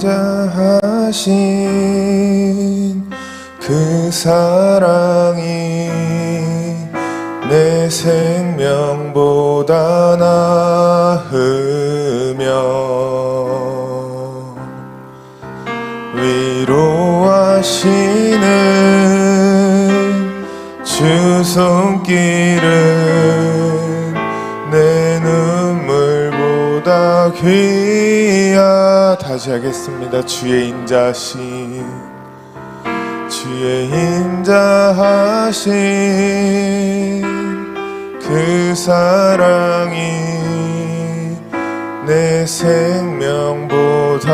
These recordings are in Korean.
인자하신 그 사랑이 내 생명보다 나으며 위로하시는 주 손길은 내 눈물보다 귀하. 다시 하겠습니다. 주의 인자하신 그 사랑이 내 생명보다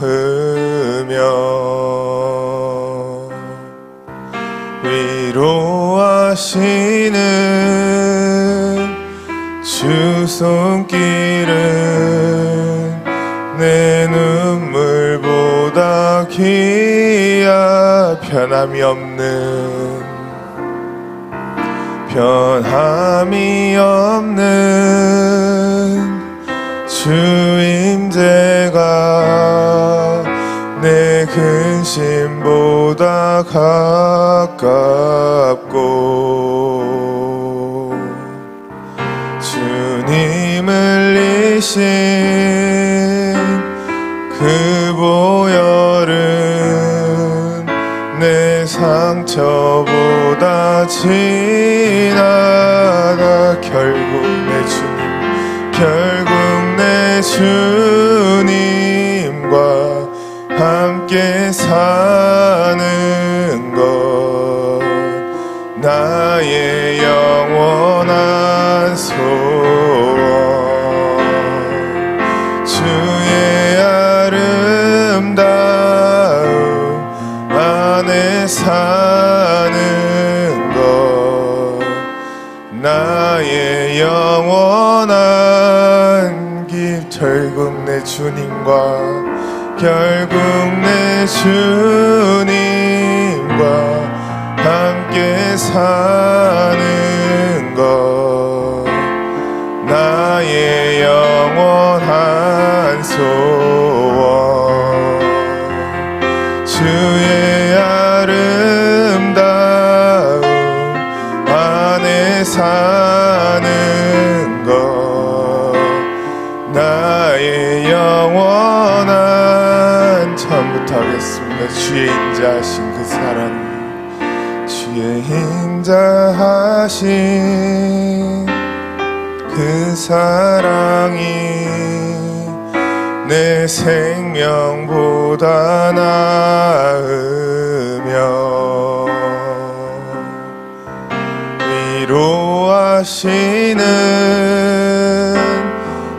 나으며 위로하시는 주 손길은 내 눈물보다 귀하. 변함이 없는 주 임재가 내 근심보다 가깝고 주님을 이신 그 보혈은 내 상처보다 진하다. 결국 내 주님과 함께 사는 것 나의 영원한 소원. 주의 아름다움 안에 사는 것 나의 영원한 길. 결국 내 주님과 함께 사는 것 나의 영원한 소원. 주의 아름다움 안에 사는 것 나의 영원한. 처음부터 하겠습니다. 주의 인자하신 그 사랑, 주의 인자하신 그 사랑이 내 생명보다 나으며 위로하시는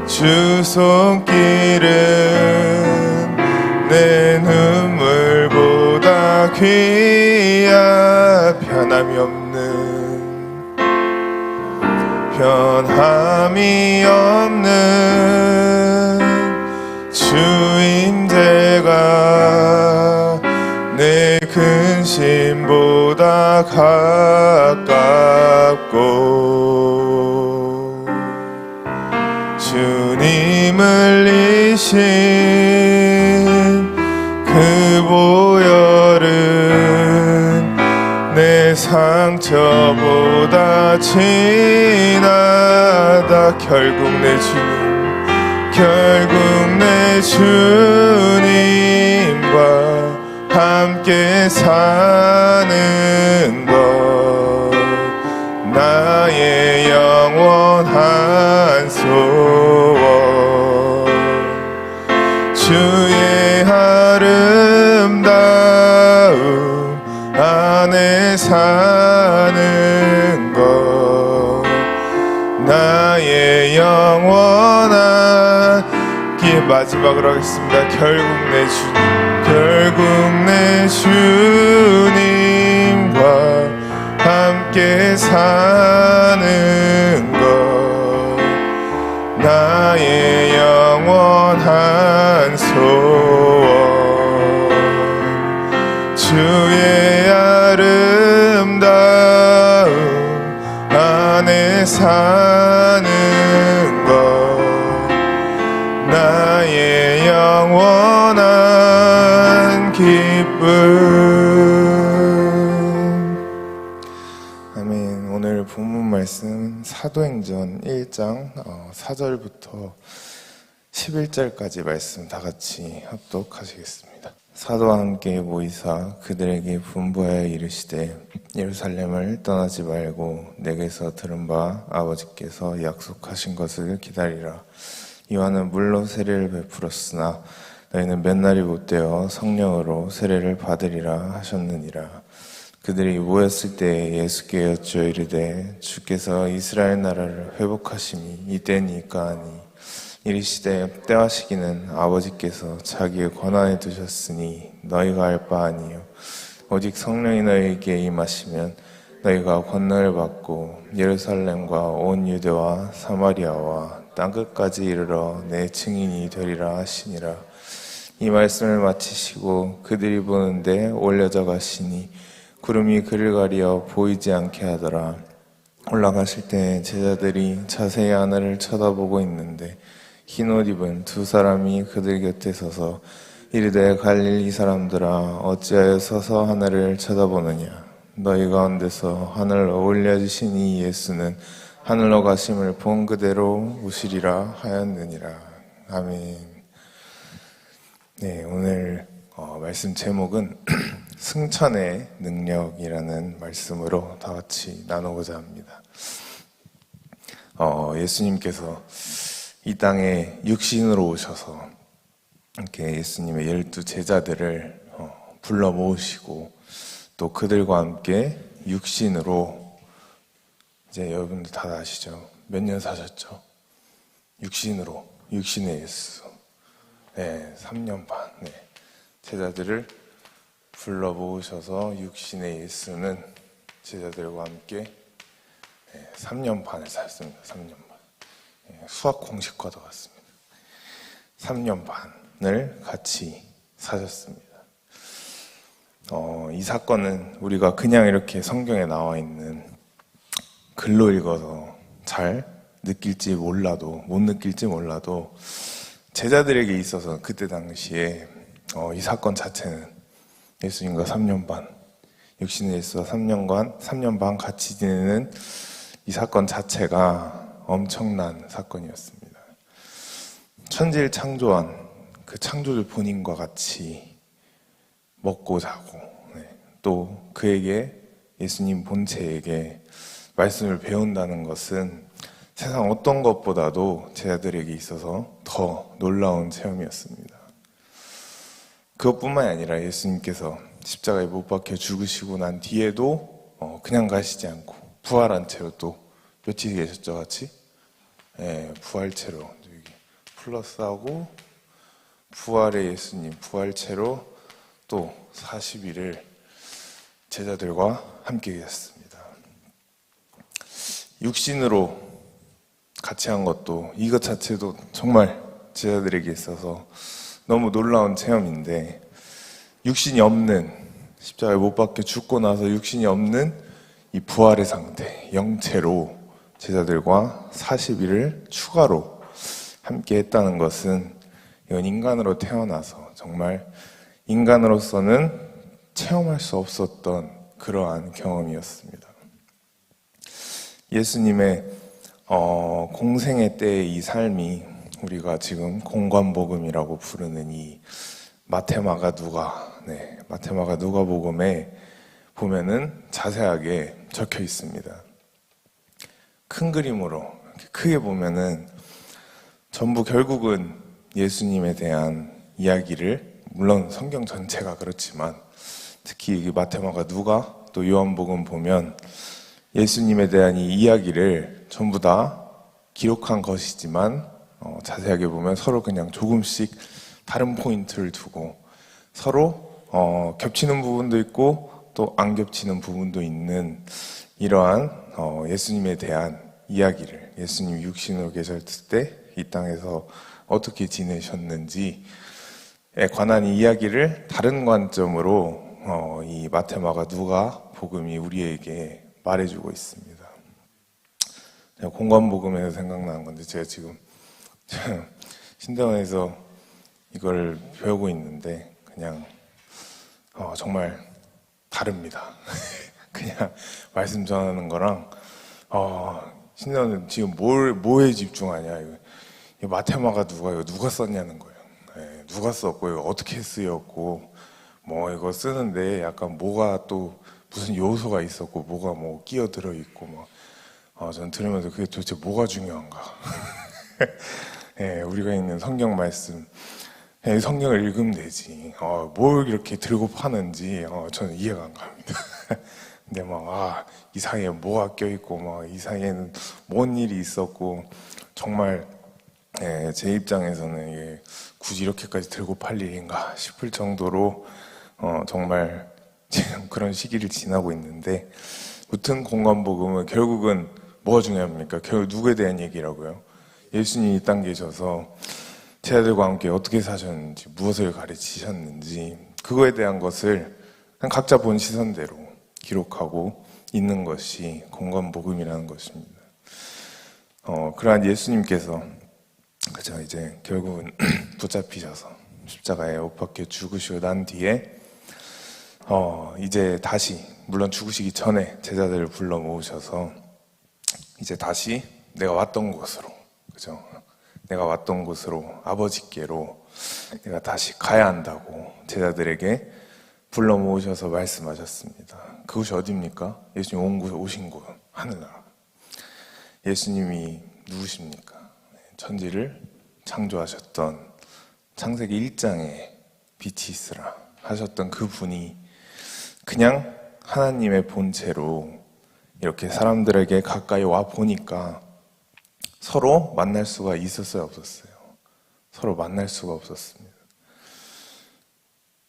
주 손길은 내 눈물보다 귀하. 변함이 없는 주 임재가 내 근심보다 가깝고 주님을 이신 그 보혈은 내 상처보다 진하다. 결국 내 주님과 함께 사는 것 나의 영원한 소원. 주의 아름다움 안에 사는 것 나의 영원한 길. 마지막으로 하겠습니다. 결국 내 주님과 함께 사는 것 나의 영원한 소원. 주의 아름다움 안에 사는 것 나의 영원 사도행전 1장 4절부터 11절까지 말씀 다 같이 합독하시겠습니다. 사도와 함께 모이사 그들에게 분부하여 이르시되 예루살렘을 떠나지 말고 내게서 들은 바 아버지께서 약속하신 것을 기다리라. 이와는 물로 세례를 베풀었으나 너희는 맨날이 못되어 성령으로 세례를 받으리라 하셨느니라. 그들이 모였을 때 예수께 여쭈어 이르되 주께서 이스라엘 나라를 회복하심이 이때니까 하니 이르시되 때와 시기는 아버지께서 자기의 권한에 두셨으니 너희가 알 바 아니요 오직 성령이 너희에게 임하시면 너희가 권능을 받고 예루살렘과 온 유대와 사마리아와 땅끝까지 이르러 내 증인이 되리라 하시니라. 이 말씀을 마치시고 그들이 보는데 올려져 가시니 구름이 그를 가리어 보이지 않게 하더라. 올라가실 때 제자들이 자세히 하늘을 쳐다보고 있는데 흰 옷 입은 두 사람이 그들 곁에 서서 이르되 갈릴리 사람들아 어찌하여 서서 하늘을 쳐다보느냐. 너희 가운데서 하늘로 올려주신 이 예수는 하늘로 가심을 본 그대로 오시리라 하였느니라. 아멘. 네, 오늘 말씀 제목은 승천의 능력이라는 말씀으로 다 같이 나누고자 합니다. 예수님께서 이 땅에 육신으로 오셔서 이렇게 예수님의 12 제자들을 불러 모으시고 또 그들과 함께 육신으로 이제 여러분들 다 아시죠? 몇 년 사셨죠? 육신으로, 육신의 예수. 네, 3년 반. 네. 제자들을 불러 모으셔서 육신의 예수는 제자들과 함께 3년 반을 살았습니다. 3년 반. 수학 공식과도 같습니다. 3년 반을 같이 사셨습니다. 이 사건은 우리가 그냥 이렇게 성경에 나와 있는 글로 읽어서 잘 느낄지 몰라도, 못 느낄지 몰라도 제자들에게 있어서 그때 당시에 이 사건 자체는 예수님과 3년 반, 육신의 예수와 3년 반 같이 지내는 이 사건 자체가 엄청난 사건이었습니다. 천지를 창조한 그 창조주 본인과 같이 먹고 자고, 또 그에게, 예수님 본체에게 말씀을 배운다는 것은 세상 어떤 것보다도 제자들에게 있어서 더 놀라운 체험이었습니다. 그것뿐만이 아니라 예수님께서 십자가에 못 박혀 죽으시고 난 뒤에도 그냥 가시지 않고 부활한 채로 또 며칠 계셨죠, 같이? 네, 부활체로 플러스하고 부활의 예수님, 부활체로 또 40일을 제자들과 함께 계셨습니다. 육신으로 같이 한 것도 이것 자체도 정말 제자들에게 있어서 너무 놀라운 체험인데, 육신이 없는, 십자가에 못 박혀 죽고 나서 육신이 없는 이 부활의 상태, 영체로 제자들과 40일을 추가로 함께 했다는 것은 이건 인간으로 태어나서 정말 인간으로서는 체험할 수 없었던 그러한 경험이었습니다. 예수님의 공생애 때의 이 삶이 우리가 지금 공관복음이라고 부르는 이 마테마가 누가복음에 보면은 자세하게 적혀 있습니다. 큰 그림으로 크게 보면은 전부 결국은 예수님에 대한 이야기를, 물론 성경 전체가 그렇지만 특히 이 마테마가 누가 또 요한복음 보면 예수님에 대한 이 이야기를 전부 다 기록한 것이지만 자세하게 보면 서로 그냥 조금씩 다른 포인트를 두고 서로 겹치는 부분도 있고 또 안 겹치는 부분도 있는 이러한 예수님에 대한 이야기를, 예수님이 육신으로 계셨을 때 이 땅에서 어떻게 지내셨는지에 관한 이야기를 다른 관점으로 이 마테마가 누가 복음이 우리에게 말해주고 있습니다. 공관복음에서 생각나는 건데, 제가 지금 신대원에서 이걸 배우고 있는데 그냥 정말 다릅니다. 그냥 말씀 전하는 거랑 신녀는 지금 뭐에 집중하냐, 이거 마테마가 누가 썼냐는 거예요. 예, 누가 썼고, 이거 어떻게 쓰였고, 뭐 이거 쓰는데 약간 뭐가 또 무슨 요소가 있었고, 뭐가 뭐 끼어들어 있고, 전 들으면서 그게 도대체 뭐가 중요한가. 예, 우리가 읽는 성경 말씀, 예, 성경을 읽으면 되지. 뭘 이렇게 들고 파는지, 저는 이해가 안 갑니다. 근데 이 사이에 뭐가 껴있고, 이 사이에는 뭔 일이 있었고, 정말, 예, 제 입장에서는 이게 굳이 이렇게까지 들고 팔 일인가 싶을 정도로, 정말 지금 그런 시기를 지나고 있는데, 무튼 공관복음은 결국은 뭐가 중요합니까? 결국 누구에 대한 얘기라고요? 예수님이 이 땅에 계셔서 제자들과 함께 어떻게 사셨는지, 무엇을 가르치셨는지, 그거에 대한 것을 그냥 각자 본 시선대로 기록하고 있는 것이 공관복음이라는 것입니다. 그러한 예수님께서 그죠, 이제 결국은 붙잡히셔서 십자가에 못 박혀 죽으시고 난 뒤에 이제 다시, 물론 죽으시기 전에 제자들을 불러 모으셔서 이제 다시 내가 왔던 곳으로, 그죠? 내가 왔던 곳으로, 아버지께로 내가 다시 가야 한다고 제자들에게 불러 모으셔서 말씀하셨습니다. 그곳이 어디입니까? 예수님 오신 곳, 하늘나라. 예수님이 누구십니까? 천지를 창조하셨던, 창세기 1장에 빛이 있으라 하셨던 그 분이 그냥 하나님의 본체로 이렇게 사람들에게 가까이 와 보니까 서로 만날 수가 있었어요, 없었어요? 서로 만날 수가 없었습니다.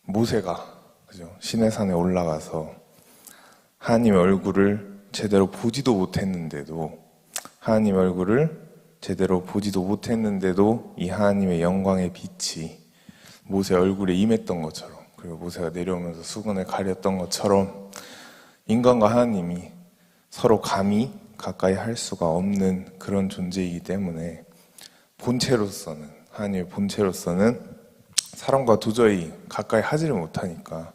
모세가, 그죠? 시내산에 올라가서 하나님의 얼굴을 제대로 보지도 못했는데도, 이 하나님의 영광의 빛이 모세 얼굴에 임했던 것처럼, 그리고 모세가 내려오면서 수건을 가렸던 것처럼 인간과 하나님이 서로 감히 가까이 할 수가 없는 그런 존재이기 때문에 하나님의 본체로서는 사람과 도저히 가까이 하지를 못하니까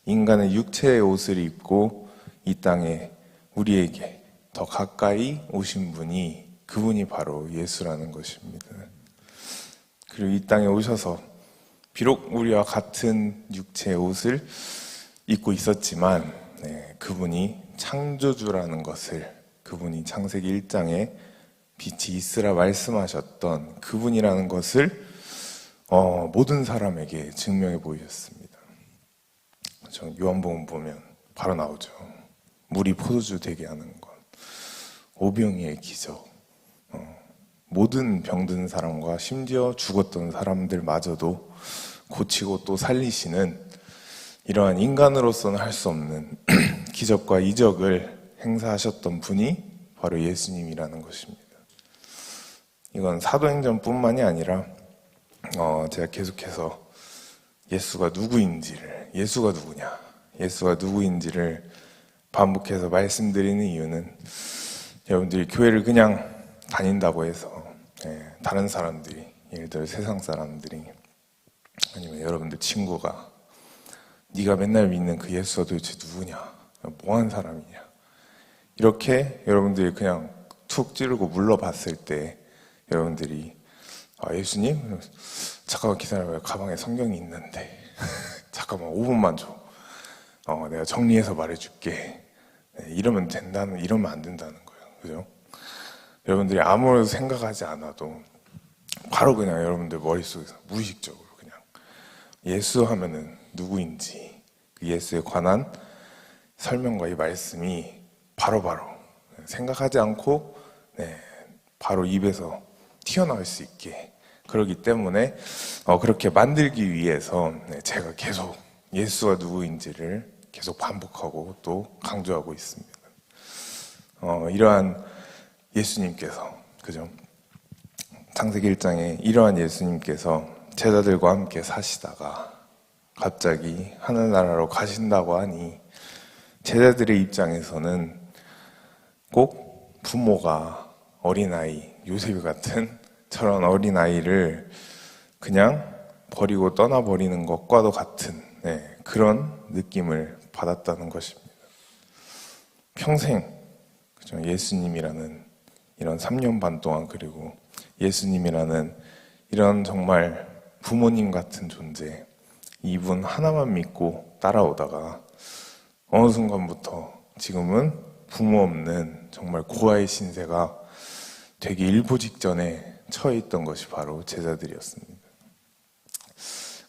인간의 육체의 옷을 입고 이 땅에 우리에게 더 가까이 오신 분이, 그분이 바로 예수라는 것입니다. 그리고 이 땅에 오셔서 비록 우리와 같은 육체의 옷을 입고 있었지만, 그분이 창조주라는 것을, 그분이 창세기 1장에 빛이 있으라 말씀하셨던 그분이라는 것을 모든 사람에게 증명해 보이셨습니다. 요한복음 보면 바로 나오죠. 물이 포도주 되게 하는 것, 오병이의 기적, 모든 병든 사람과 심지어 죽었던 사람들마저도 고치고 또 살리시는 이러한 인간으로서는 할 수 없는 기적과 이적을 행사하셨던 분이 바로 예수님이라는 것입니다. 이건 사도행전뿐만이 아니라 제가 계속해서 예수가 누구인지를, 예수가 누구인지를 반복해서 말씀드리는 이유는, 여러분들이 교회를 그냥 다닌다고 해서 다른 사람들이, 예를 들어 세상 사람들이, 아니면 여러분들 친구가 네가 맨날 믿는 그 예수가 도대체 누구냐, 뭐하는 사람이냐, 이렇게 여러분들이 그냥 툭 찌르고 물러봤을 때 여러분들이 예수님? 잠깐만 기다려봐요. 가방에 성경이 있는데 잠깐만 5분만 줘. 내가 정리해서 말해줄게. 이러면 안 된다는 거예요. 그죠? 여러분들이 아무런 생각하지 않아도 바로 그냥 여러분들 머릿속에서 무의식적으로 그냥 예수 하면은 누구인지, 그 예수에 관한 설명과 이 말씀이 바로바로 생각하지 않고 바로 입에서 튀어나올 수 있게, 그렇기 때문에 그렇게 만들기 위해서 제가 계속 예수가 누구인지를 계속 반복하고 또 강조하고 있습니다. 이러한 예수님께서, 그죠? 창세기 1장에 이러한 예수님께서 제자들과 함께 사시다가 갑자기 하늘나라로 가신다고 하니 제자들의 입장에서는 꼭 부모가 어린아이, 요셉 같은 저런 어린아이를 그냥 버리고 떠나버리는 것과도 같은 그런 느낌을 받았다는 것입니다. 평생, 그죠? 예수님이라는 이런 3년 반 동안, 그리고 예수님이라는 이런 정말 부모님 같은 존재, 이분 하나만 믿고 따라오다가 어느 순간부터 지금은 부모 없는 정말 고아의 신세가 되기 일보 직전에 처해 있던 것이 바로 제자들이었습니다.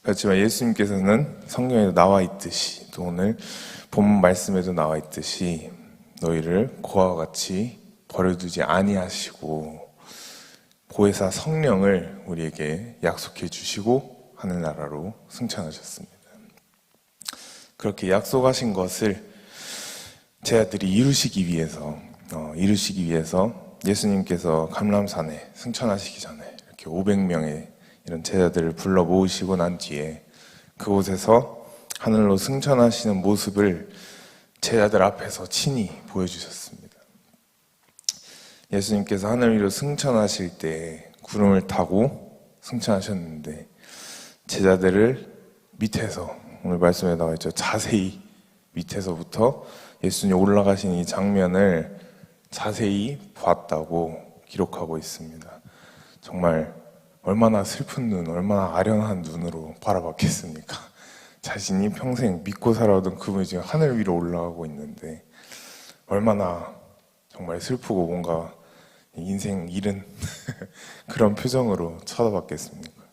그렇지만 예수님께서는 성경에도 나와 있듯이, 또 오늘 본문 말씀에도 나와 있듯이 너희를 고아와 같이 버려두지 아니하시고 보혜사 성령을 우리에게 약속해 주시고 하늘나라로 승천하셨습니다. 그렇게 약속하신 것을 제자들이 이루시기 위해서 예수님께서 감람산에 승천하시기 전에 이렇게 500명의 이런 제자들을 불러 모으시고 난 뒤에 그곳에서 하늘로 승천하시는 모습을 제자들 앞에서 친히 보여주셨습니다. 예수님께서 하늘 위로 승천하실 때 구름을 타고 승천하셨는데 제자들을 밑에서, 오늘 말씀에 나와 있죠, 자세히 밑에서부터 예수님이 올라가신 이 장면을 자세히 봤다고 기록하고 있습니다. 정말 얼마나 슬픈 눈, 얼마나 아련한 눈으로 바라봤겠습니까? 자신이 평생 믿고 살아오던 그분이 지금 하늘 위로 올라가고 있는데 얼마나 정말 슬프고 뭔가 인생 잃은 그런 표정으로 쳐다봤겠습니까?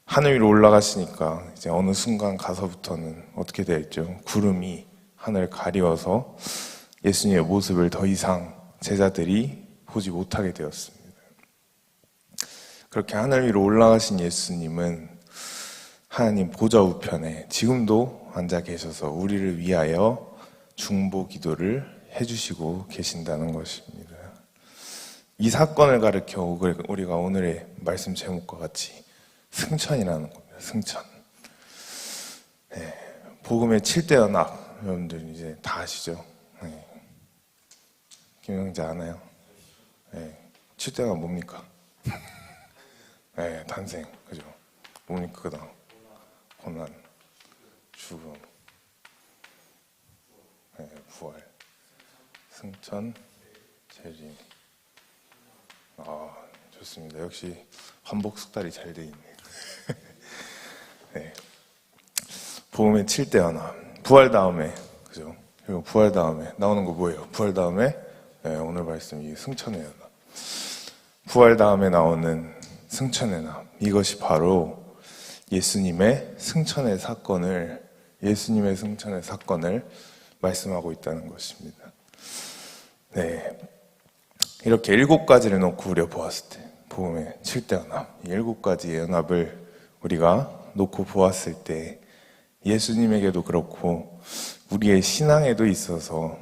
하늘 위로 올라가시니까 이제 어느 순간 가서부터는 어떻게 되어 있죠? 구름이 하늘을 가리워서 예수님의 모습을 더 이상 제자들이 보지 못하게 되었습니다. 그렇게 하늘 위로 올라가신 예수님은 하나님 보좌 우편에 지금도 앉아 계셔서 우리를 위하여 중보 기도를 해주시고 계신다는 것입니다. 이 사건을 가르쳐 우리가 오늘의 말씀 제목과 같이 승천이라는 겁니다. 승천. 네, 복음의 7대 연합, 여러분들 이제 다 아시죠? 네. 김영재 아나요? 네. 7대 연합 뭡니까? 네, 탄생, 그죠? 뭡니까 그 다음? 고난, 죽음, 네, 부활, 승천, 재림. 아, 좋습니다. 역시 반복 숙달이 잘 돼 있네. 네. 복음의 7대 연합. 부활 다음에, 그죠? 그리고 부활 다음에 나오는 거 뭐예요? 부활 다음에, 네, 오늘 말씀 이 승천의 연합. 부활 다음에 나오는 승천의 연합. 이것이 바로 예수님의 승천의 사건을 말씀하고 있다는 것입니다. 네. 이렇게 7가지를 놓고 우리가 보았을 때, 복음의 7대 연합, 이 7가지의 연합을 우리가 놓고 보았을 때 예수님에게도 그렇고 우리의 신앙에도 있어서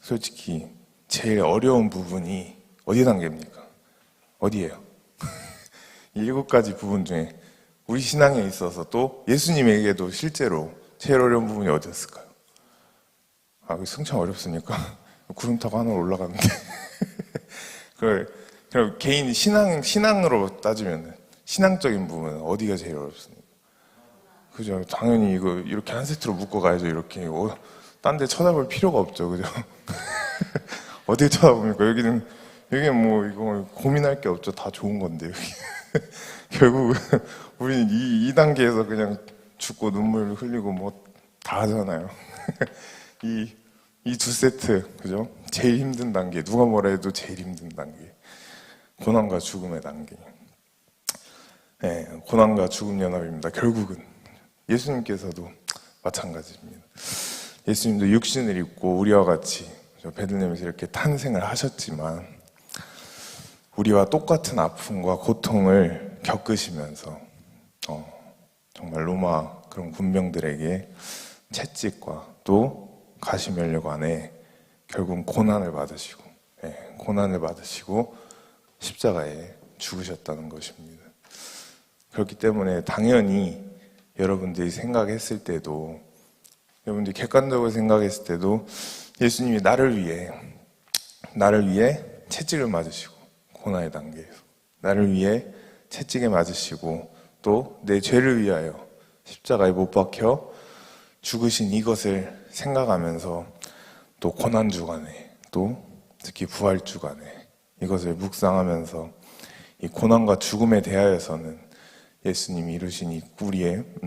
솔직히 제일 어려운 부분이 어디 단계입니까? 어디예요? 이 7가지 부분 중에 우리 신앙에 있어서 또 예수님에게도 실제로 제일 어려운 부분이 어디였을까요? 아, 그 승천 어렵습니까? 구름 타고 하늘 올라가는데. 그럼 개인 신앙으로 따지면 신앙적인 부분은 어디가 제일 어렵습니까? 그죠? 당연히 이거 이렇게 한 세트로 묶어 가야죠. 이렇게 딴 데 쳐다볼 필요가 없죠. 그죠? 어디에 쳐다봅니까? 여기는 뭐 이거 고민할 게 없죠. 다 좋은 건데 여기. 결국 우리는 이 단계에서 그냥 죽고 눈물 흘리고 뭐 다 하잖아요. 이 2세트, 그죠? 제일 힘든 단계, 누가 뭐라 해도 제일 힘든 단계. 고난과 죽음의 단계. 네, 고난과 죽음 연합입니다. 결국은 예수님께서도 마찬가지입니다. 예수님도 육신을 입고 우리와 같이 베들레헴에서 이렇게 탄생을 하셨지만 우리와 똑같은 아픔과 고통을 겪으시면서 정말 로마 그런 군병들에게 채찍과 또 가시면류관에 결국 고난을 받으시고 십자가에 죽으셨다는 것입니다. 그렇기 때문에 당연히 여러분들이 생각했을 때도, 여러분들이 객관적으로 생각했을 때도 예수님이 나를 위해 채찍을 맞으시고, 고난의 단계에서 나를 위해 채찍에 맞으시고 또 내 죄를 위하여 십자가에 못 박혀 죽으신 이것을 생각하면서 또 고난 주간에, 또 특히 부활 주간에 이것을 묵상하면서 이 고난과 죽음에 대하여서는 예수님이 이루신 이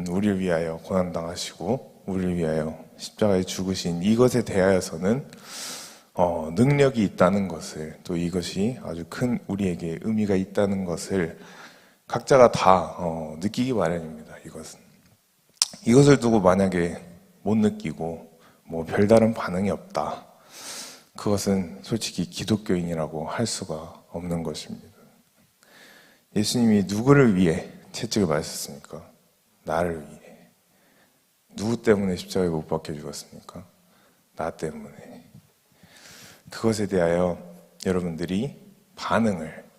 우리를 위하여 고난당하시고 우리를 위하여 십자가에 죽으신 이것에 대하여서는 능력이 있다는 것을, 또 이것이 아주 큰 우리에게 의미가 있다는 것을 각자가 다 느끼기 마련입니다. 이것을 두고 만약에 못 느끼고 뭐 별다른 반응이 없다, 그것은 솔직히 기독교인이라고 할 수가 없는 것입니다. 예수님이 누구를 위해 채찍을 맞으셨습니까? 나를 위해. 누구 때문에 십자가에 못 박혀 죽었습니까? 나 때문에. 그것에 대하여 여러분들이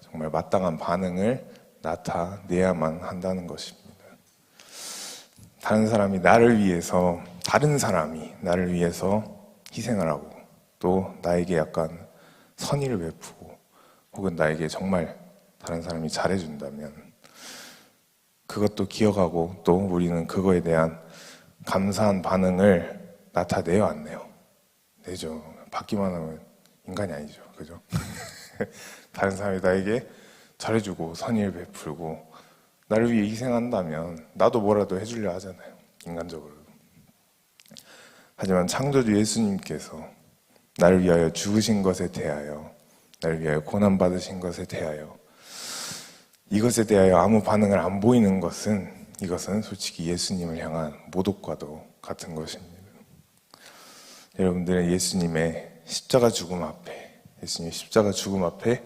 정말 마땅한 반응을 나타내야만 한다는 것입니다. 다른 사람이 나를 위해서 희생을 하고, 또 나에게 약간 선의를 베푸고, 혹은 나에게 정말 다른 사람이 잘해준다면 그것도 기억하고, 또 우리는 그거에 대한 감사한 반응을 나타내요, 안 내요? 내죠. 받기만 하면 인간이 아니죠. 그죠? 다른 사람이 나에게 잘해주고 선의를 베풀고 나를 위해 희생한다면 나도 뭐라도 해주려 하잖아요. 인간적으로. 하지만 창조주 예수님께서 나를 위하여 죽으신 것에 대하여, 나를 위하여 고난받으신 것에 대하여, 이것에 대하여 아무 반응을 안 보이는 이것은 솔직히 예수님을 향한 모독과도 같은 것입니다. 여러분들은 예수님의 십자가 죽음 앞에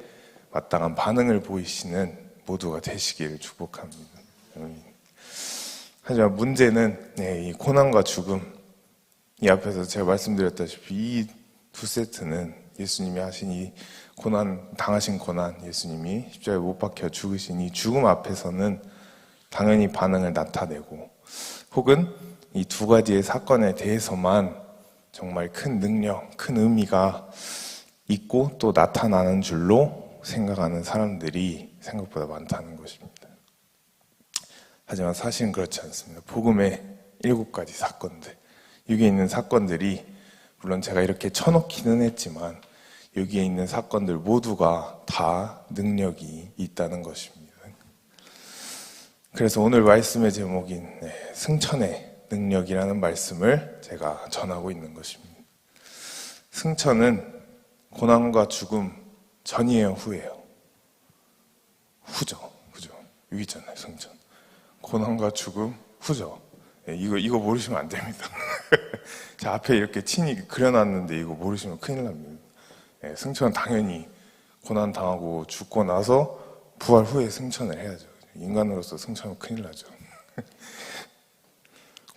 마땅한 반응을 보이시는 모두가 되시기를 축복합니다. 하지만 문제는 이 고난과 죽음, 이 앞에서 제가 말씀드렸다시피 이 두 세트는 예수님이 하신 이 당하신 고난, 예수님이 십자가에 못 박혀 죽으신 이 죽음 앞에서는 당연히 반응을 나타내고, 혹은 이 두 가지의 사건에 대해서만 정말 큰 능력, 큰 의미가 있고 또 나타나는 줄로 생각하는 사람들이 생각보다 많다는 것입니다. 하지만 사실은 그렇지 않습니다. 복음의 7가지 사건들, 여기에 있는 사건들이, 물론 제가 이렇게 쳐놓기는 했지만 여기에 있는 사건들 모두가 다 능력이 있다는 것입니다. 그래서 오늘 말씀의 제목인 승천의 능력이라는 말씀을 제가 전하고 있는 것입니다. 승천은 고난과 죽음 전이에요, 후예요? 후죠. 그죠? 여기 있잖아요, 승천. 고난과 죽음 후죠. 이거 모르시면 안 됩니다. 자, 앞에 이렇게 친히 그려놨는데 이거 모르시면 큰일 납니다. 승천은 당연히 고난 당하고 죽고 나서 부활 후에 승천을 해야죠. 인간으로서 승천은 큰일 나죠.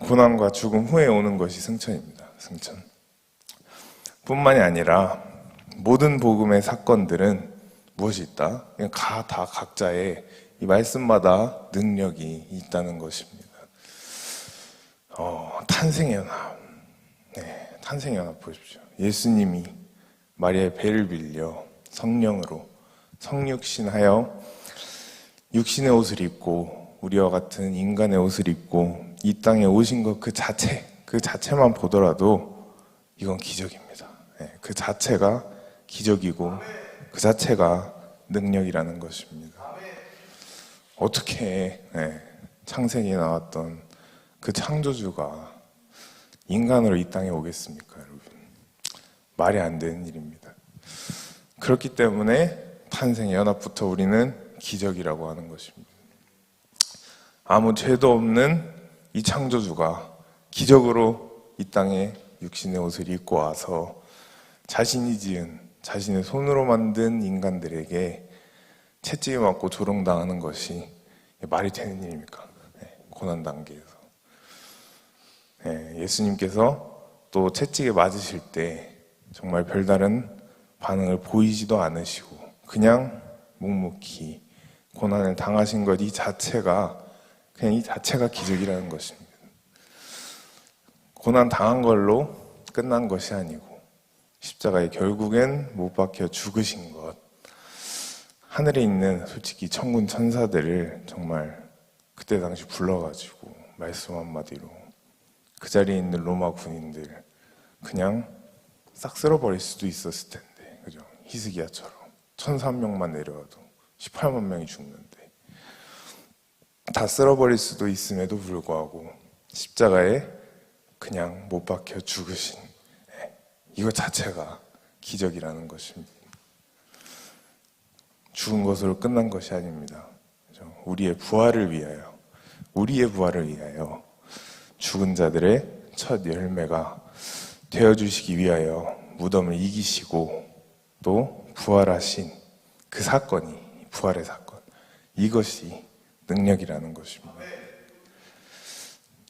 고난과 죽음 후에 오는 것이 승천입니다. 승천. 뿐만이 아니라 모든 복음의 사건들은 무엇이 있다? 그냥 다 각자의 이 말씀마다 능력이 있다는 것입니다. 탄생의 연합. 탄생의 연합 보십시오. 예수님이 마리아의 배를 빌려 성령으로 성육신하여 육신의 옷을 입고 우리와 같은 인간의 옷을 입고 이 땅에 오신 것 그 자체만 보더라도 이건 기적입니다. 그 자체가 기적이고 그 자체가 능력이라는 것입니다. 어떻게 창세기에 나왔던 그 창조주가 인간으로 이 땅에 오겠습니까, 여러분? 말이 안 되는 일입니다. 그렇기 때문에 탄생의 연합부터 우리는 기적이라고 하는 것입니다. 아무 죄도 없는 이 창조주가 기적으로 이 땅에 육신의 옷을 입고 와서 자신이 지은, 자신의 손으로 만든 인간들에게 채찍을 맞고 조롱당하는 것이 말이 되는 일입니까? 고난 단계에서. 예수님께서 또 채찍에 맞으실 때 정말 별다른 반응을 보이지도 않으시고 그냥 묵묵히 고난을 당하신 것 이 자체가 기적이라는 것입니다. 고난 당한 걸로 끝난 것이 아니고 십자가에 결국엔 못 박혀 죽으신 것, 하늘에 있는 솔직히 천군 천사들을 정말 그때 당시 불러가지고 말씀 한마디로 그 자리에 있는 로마 군인들 그냥 싹 쓸어버릴 수도 있었을 텐데, 그죠? 히스기야처럼. 1,300만 내려와도 18만 명이 죽는데 다 쓸어버릴 수도 있음에도 불구하고 십자가에 그냥 못 박혀 죽으신 이것 자체가 기적이라는 것입니다. 죽은 것으로 끝난 것이 아닙니다. 우리의 부활을 위하여, 우리의 부활을 위하여 죽은 자들의 첫 열매가 되어주시기 위하여 무덤을 이기시고 또 부활하신 그 사건이, 부활의 사건, 이것이 능력이라는 것입니다.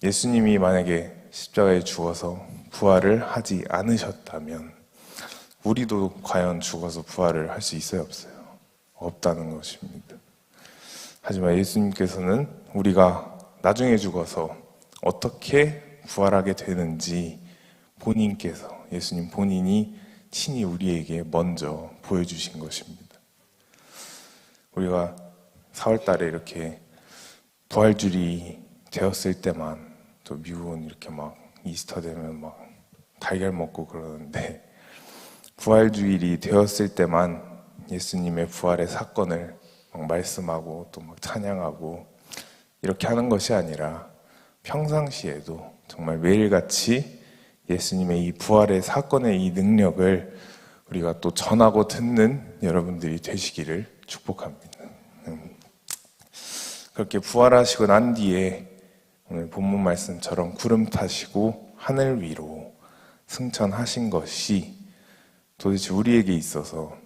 예수님이 만약에 십자가에 죽어서 부활을 하지 않으셨다면 우리도 과연 죽어서 부활을 할 수 있어요, 없어요? 없다는 것입니다. 하지만 예수님께서는 우리가 나중에 죽어서 어떻게 부활하게 되는지 본인께서, 예수님 본인이 친히 우리에게 먼저 보여주신 것입니다. 우리가 4월 달에 이렇게 부활주일이 되었을 때만, 또 미국은 이렇게 막 이스터 되면 막 달걀 먹고 그러는데, 부활주일이 되었을 때만 예수님의 부활의 사건을 막 말씀하고 또 막 찬양하고 이렇게 하는 것이 아니라 평상시에도 정말 매일같이 예수님의 이 부활의 사건의 이 능력을 우리가 또 전하고 듣는 여러분들이 되시기를 축복합니다. 그렇게 부활하시고 난 뒤에 오늘 본문 말씀처럼 구름 타시고 하늘 위로 승천하신 것이 도대체 우리에게 있어서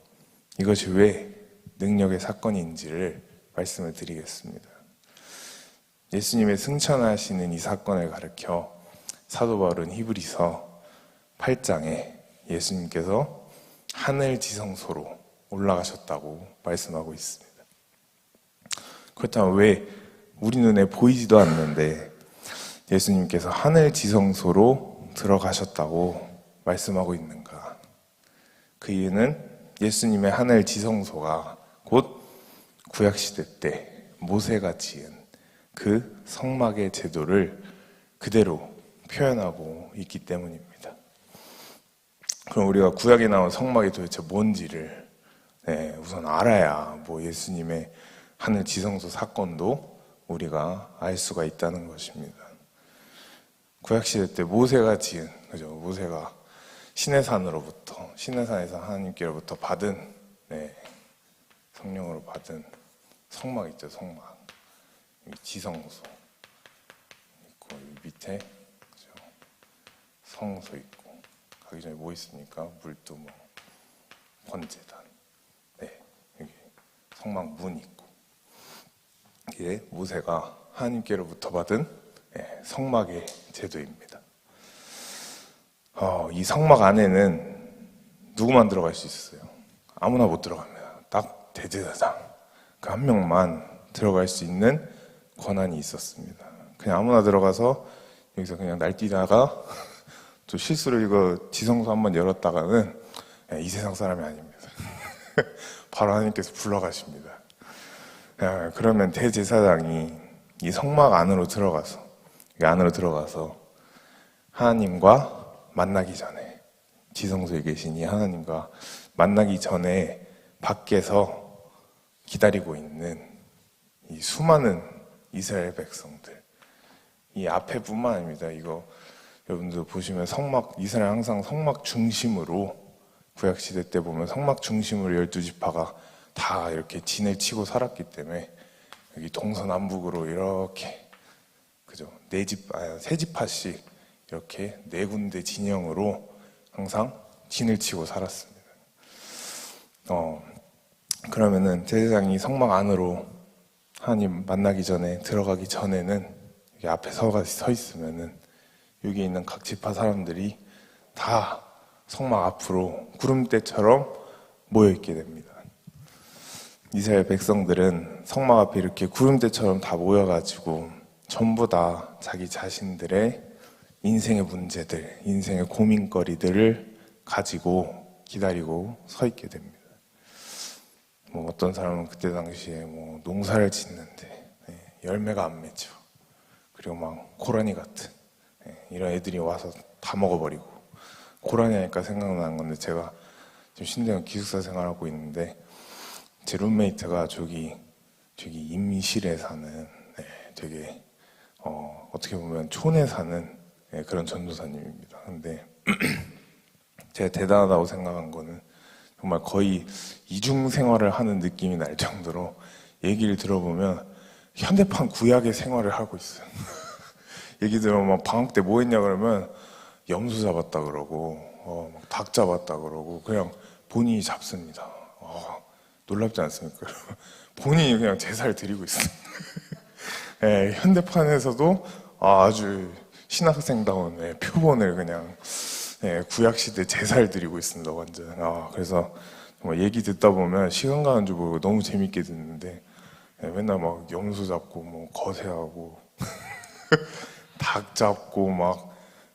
이것이 왜 능력의 사건인지를 말씀을 드리겠습니다. 예수님의 승천하시는 이 사건을 가르쳐 사도 바울은 히브리서 8장에 예수님께서 하늘 지성소로 올라가셨다고 말씀하고 있습니다. 그렇다면 왜 우리 눈에 보이지도 않는데 예수님께서 하늘 지성소로 들어가셨다고 말씀하고 있는가? 그 이유는 예수님의 하늘 지성소가 곧 구약시대 때 모세가 지은 그 성막의 제도를 그대로 표현하고 있기 때문입니다. 그럼 우리가 구약에 나온 성막이 도대체 뭔지를 우선 알아야 예수님의 하늘 지성소 사건도 우리가 알 수가 있다는 것입니다. 구약시대 때 모세가 지은, 그죠? 모세가 시내산으로부터, 시내산에서 하나님께로부터 받은, 성령으로 받은 성막 있죠, 성막. 지성소 있고, 밑에, 그죠? 성소 있고, 가기 전에 뭐 있습니까? 물도 번제단. 여기 성막 문 있고. 이게 모세가 하나님께로부터 받은 성막의 제도입니다. 이 성막 안에는 누구만 들어갈 수 있었어요? 아무나 못 들어갑니다. 딱 대제사장 그 한 명만 들어갈 수 있는 권한이 있었습니다. 그냥 아무나 들어가서 여기서 그냥 날뛰다가 또 실수로 이거 지성소 한번 열었다가는 이 세상 사람이 아닙니다. 바로 하나님께서 불러가십니다. 그러면 대제사장이 이 성막 안으로 들어가서 하나님과 만나기 전에, 지성소에 계신 이 하나님과 만나기 전에 밖에서 기다리고 있는 이 수많은 이스라엘 백성들, 이 앞에뿐만 아닙니다. 이거 여러분들 보시면 이스라엘 항상 성막 중심으로, 구약시대 때 보면 성막 중심으로 12지파가 다 이렇게 진을 치고 살았기 때문에 여기 동서남북으로 이렇게, 그죠? 세 지파씩 이렇게 4군데 진영으로 항상 진을 치고 살았습니다. 그러면은 제사장이 성막 안으로 하나님 만나기 전에, 들어가기 전에는 여기 앞에 서 있으면은 여기 있는 각 지파 사람들이 다 성막 앞으로 구름대처럼 모여 있게 됩니다. 이스라엘 백성들은 성막 앞에 이렇게 구름대처럼 다 모여가지고 전부 다 자기 자신들의 인생의 문제들, 인생의 고민거리들을 가지고 기다리고 서 있게 됩니다. 어떤 사람은 그때 당시에 농사를 짓는데 열매가 안 맺혀. 그리고 고라니 같은 이런 애들이 와서 다 먹어버리고. 고라니 하니까 생각나는 건데, 제가 지금 신대원 기숙사 생활하고 있는데 제 룸메이트가 저기 임실에 사는 되게 어떻게 보면 촌에 사는 그런 전도사님입니다. 근데 제가 대단하다고 생각한 거는 정말 거의 이중 생활을 하는 느낌이 날 정도로 얘기를 들어보면 현대판 구약의 생활을 하고 있어요. 얘기 들어보면 방학 때 뭐 했냐 그러면 염소 잡았다 그러고 닭 잡았다 그러고 그냥 본인이 잡습니다. 놀랍지 않습니까? 본인이 그냥 제사를 드리고 있어요. 현대판에서도 아주 신학생다운 표본을 그냥 구약시대 제사를 드리고 있습니다. 완전. 그래서 정말 얘기 듣다 보면 시간 가는 줄 모르고 너무 재밌게 듣는데 맨날 막 염소 잡고 뭐 거세하고 닭 잡고 막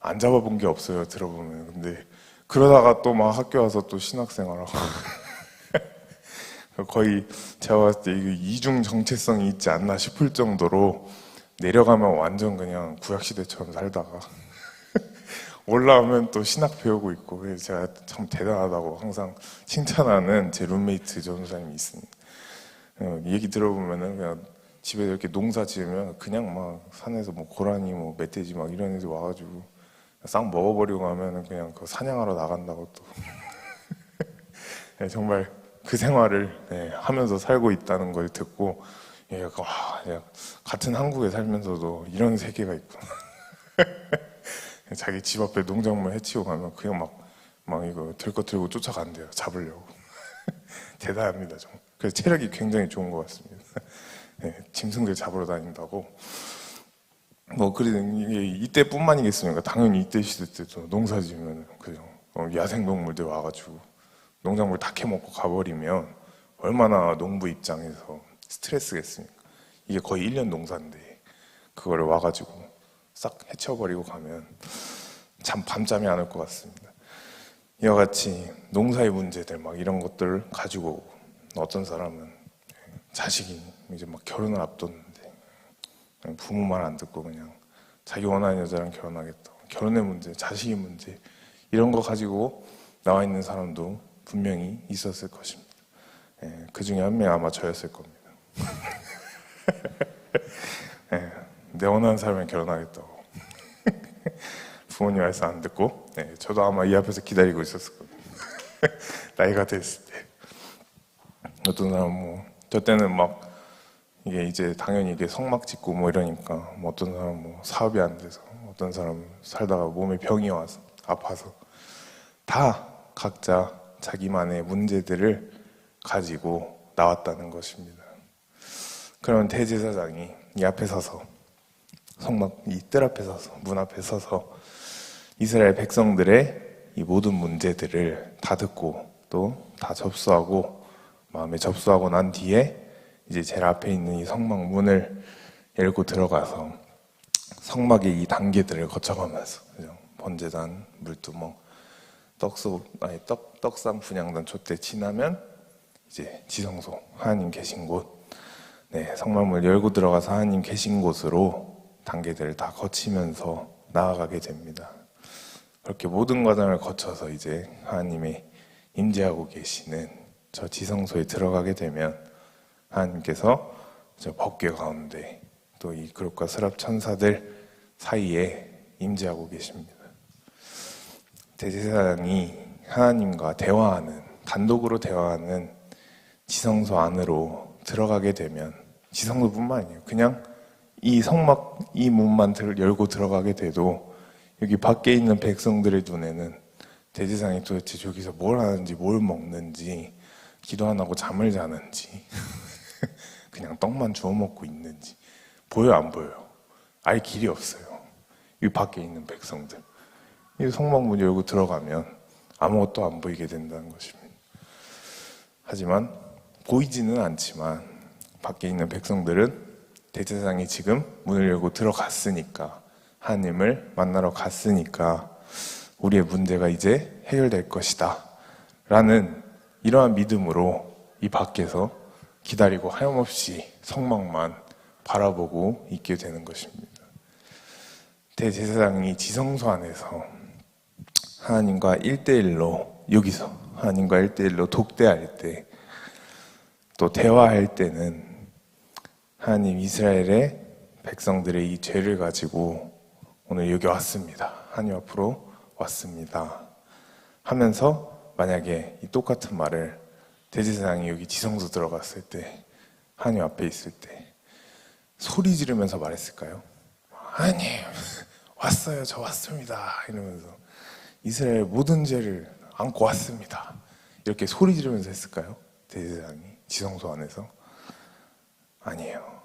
안 잡아본 게 없어요. 들어보면. 근데 그러다가 또 막 학교 와서 또 신학생활하고 거의 제가 봤을 때 이게 이중 정체성이 있지 않나 싶을 정도로 내려가면 완전 그냥 구약시대처럼 살다가 올라오면 또 신학 배우고 있고 그래서 제가 참 대단하다고 항상 칭찬하는 제 룸메이트 전도사님이 있습니다. 얘기 들어보면은 그냥 집에 이렇게 농사 지으면 그냥 막 산에서 뭐 고라니 뭐 멧돼지 막 이런 애들 와가지고 싹 먹어버리고 하면은 그냥 그 사냥하러 나간다고 또 정말 그 생활을 하면서 살고 있다는 걸 듣고 같은 한국에 살면서도 이런 세계가 있구나. 자기 집 앞에 농작물 해치고 가면 그냥 막 이거 들것 들고 쫓아간대요. 잡으려고. 대단합니다. 좀. 그래서 체력이 굉장히 좋은 것 같습니다. 짐승들 잡으러 다닌다고. 그래도 이게 이때뿐만이겠습니까? 당연히 이때 시대 때도 농사 지으면 그죠. 야생동물들 와가지고 농작물 다 캐먹고 가버리면 얼마나 농부 입장에서 스트레스겠습니까? 이게 거의 1년 농사인데 그거를 와가지고 싹 해쳐버리고 가면 참 밤잠이 안 올 것 같습니다. 이와 같이 농사의 문제들 막 이런 것들을 가지고 어떤 사람은 자식이 이제 막 결혼을 앞뒀는데 부모 말 안 듣고 그냥 자기 원하는 여자랑 결혼하겠다. 결혼의 문제, 자식의 문제 이런 거 가지고 나와 있는 사람도 분명히 있었을 것입니다. 그 중에 한 명이 아마 저였을 겁니다. 내 원하는 사람이랑 결혼하겠다고 부모님 말씀 안 듣고 저도 아마 이 앞에서 기다리고 있었을 겁니다. 나이가 됐을 때 어떤 사람은 저 때는 막 이게 이제 당연히 이게 성막 짓고 뭐 이러니까 어떤 사람은 사업이 안 돼서 어떤 사람은 살다가 몸에 병이 와서 아파서 다 각자 자기만의 문제들을 가지고 나왔다는 것입니다. 그러면 대제사장이 이 앞에 서서 성막 이 뜰 앞에 서서 문 앞에 서서 이스라엘 백성들의 이 모든 문제들을 다 듣고 또 다 접수하고 마음에 접수하고 난 뒤에 이제 제일 앞에 있는 이 성막 문을 열고 들어가서 성막의 이 단계들을 거쳐가면서 번제단, 물두멍, 떡상, 분향단, 촛대 지나면 이제 지성소, 하나님 계신 곳, 성막문을 열고 들어가서 하나님 계신 곳으로 단계들을 다 거치면서 나아가게 됩니다. 그렇게 모든 과정을 거쳐서 이제 하나님의 임재하고 계시는 저 지성소에 들어가게 되면 하나님께서 저 법궤 가운데 또 이 그룹과 스랍 천사들 사이에 임재하고 계십니다. 대제사장이 하나님과 대화하는, 단독으로 대화하는 지성소 안으로 들어가게 되면 지성소뿐만 아니에요. 그냥 이 성막 이 문만 열고 들어가게 돼도 여기 밖에 있는 백성들의 눈에는 대제사장이 도대체 저기서 뭘 하는지 뭘 먹는지 기도 안 하고 잠을 자는지 그냥 떡만 주워 먹고 있는지 보여 안 보여요? 알 길이 없어요. 이 밖에 있는 백성들 이 성막문 열고 들어가면 아무것도 안 보이게 된다는 것입니다. 하지만 보이지는 않지만 밖에 있는 백성들은 대제사장이 지금 문을 열고 들어갔으니까 하나님을 만나러 갔으니까 우리의 문제가 이제 해결될 것이다 라는 이러한 믿음으로 이 밖에서 기다리고 하염없이 성막만 바라보고 있게 되는 것입니다. 대제사장이 지성소 안에서 하나님과 1대1로 여기서 하나님과 1대1로 독대할 때 또 대화할 때는 하나님 이스라엘의 백성들의 이 죄를 가지고 오늘 여기 왔습니다. 하나님 앞으로 왔습니다. 하면서 만약에 이 똑같은 말을 대제사장이 여기 지성소 들어갔을 때 하나님 앞에 있을 때 소리 지르면서 말했을까요? 하나님 왔어요. 저 왔습니다. 이러면서 이스라엘 모든 죄를 안고 왔습니다. 이렇게 소리 지르면서 했을까요? 대제사장이 지성소 안에서? 아니에요.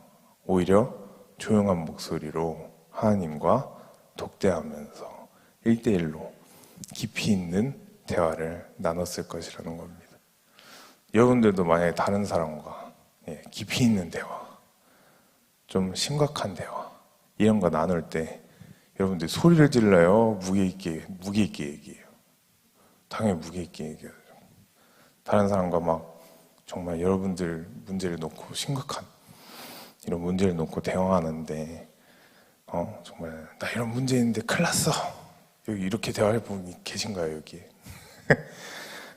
오히려 조용한 목소리로 하나님과 독대하면서 1대1로 깊이 있는 대화를 나눴을 것이라는 겁니다. 여러분들도 만약에 다른 사람과 깊이 있는 대화, 좀 심각한 대화 이런 거 나눌 때 여러분들 소리를 질러요? 무게 있게 얘기해요? 당연히 무게 있게 얘기하죠. 다른 사람과 막 정말 여러분들 문제를 놓고 심각한 이런 문제를 놓고 대화하는데 정말 나 이런 문제 있는데 큰일 났어. 여기 이렇게 대화할 분이 계신가요, 여기에?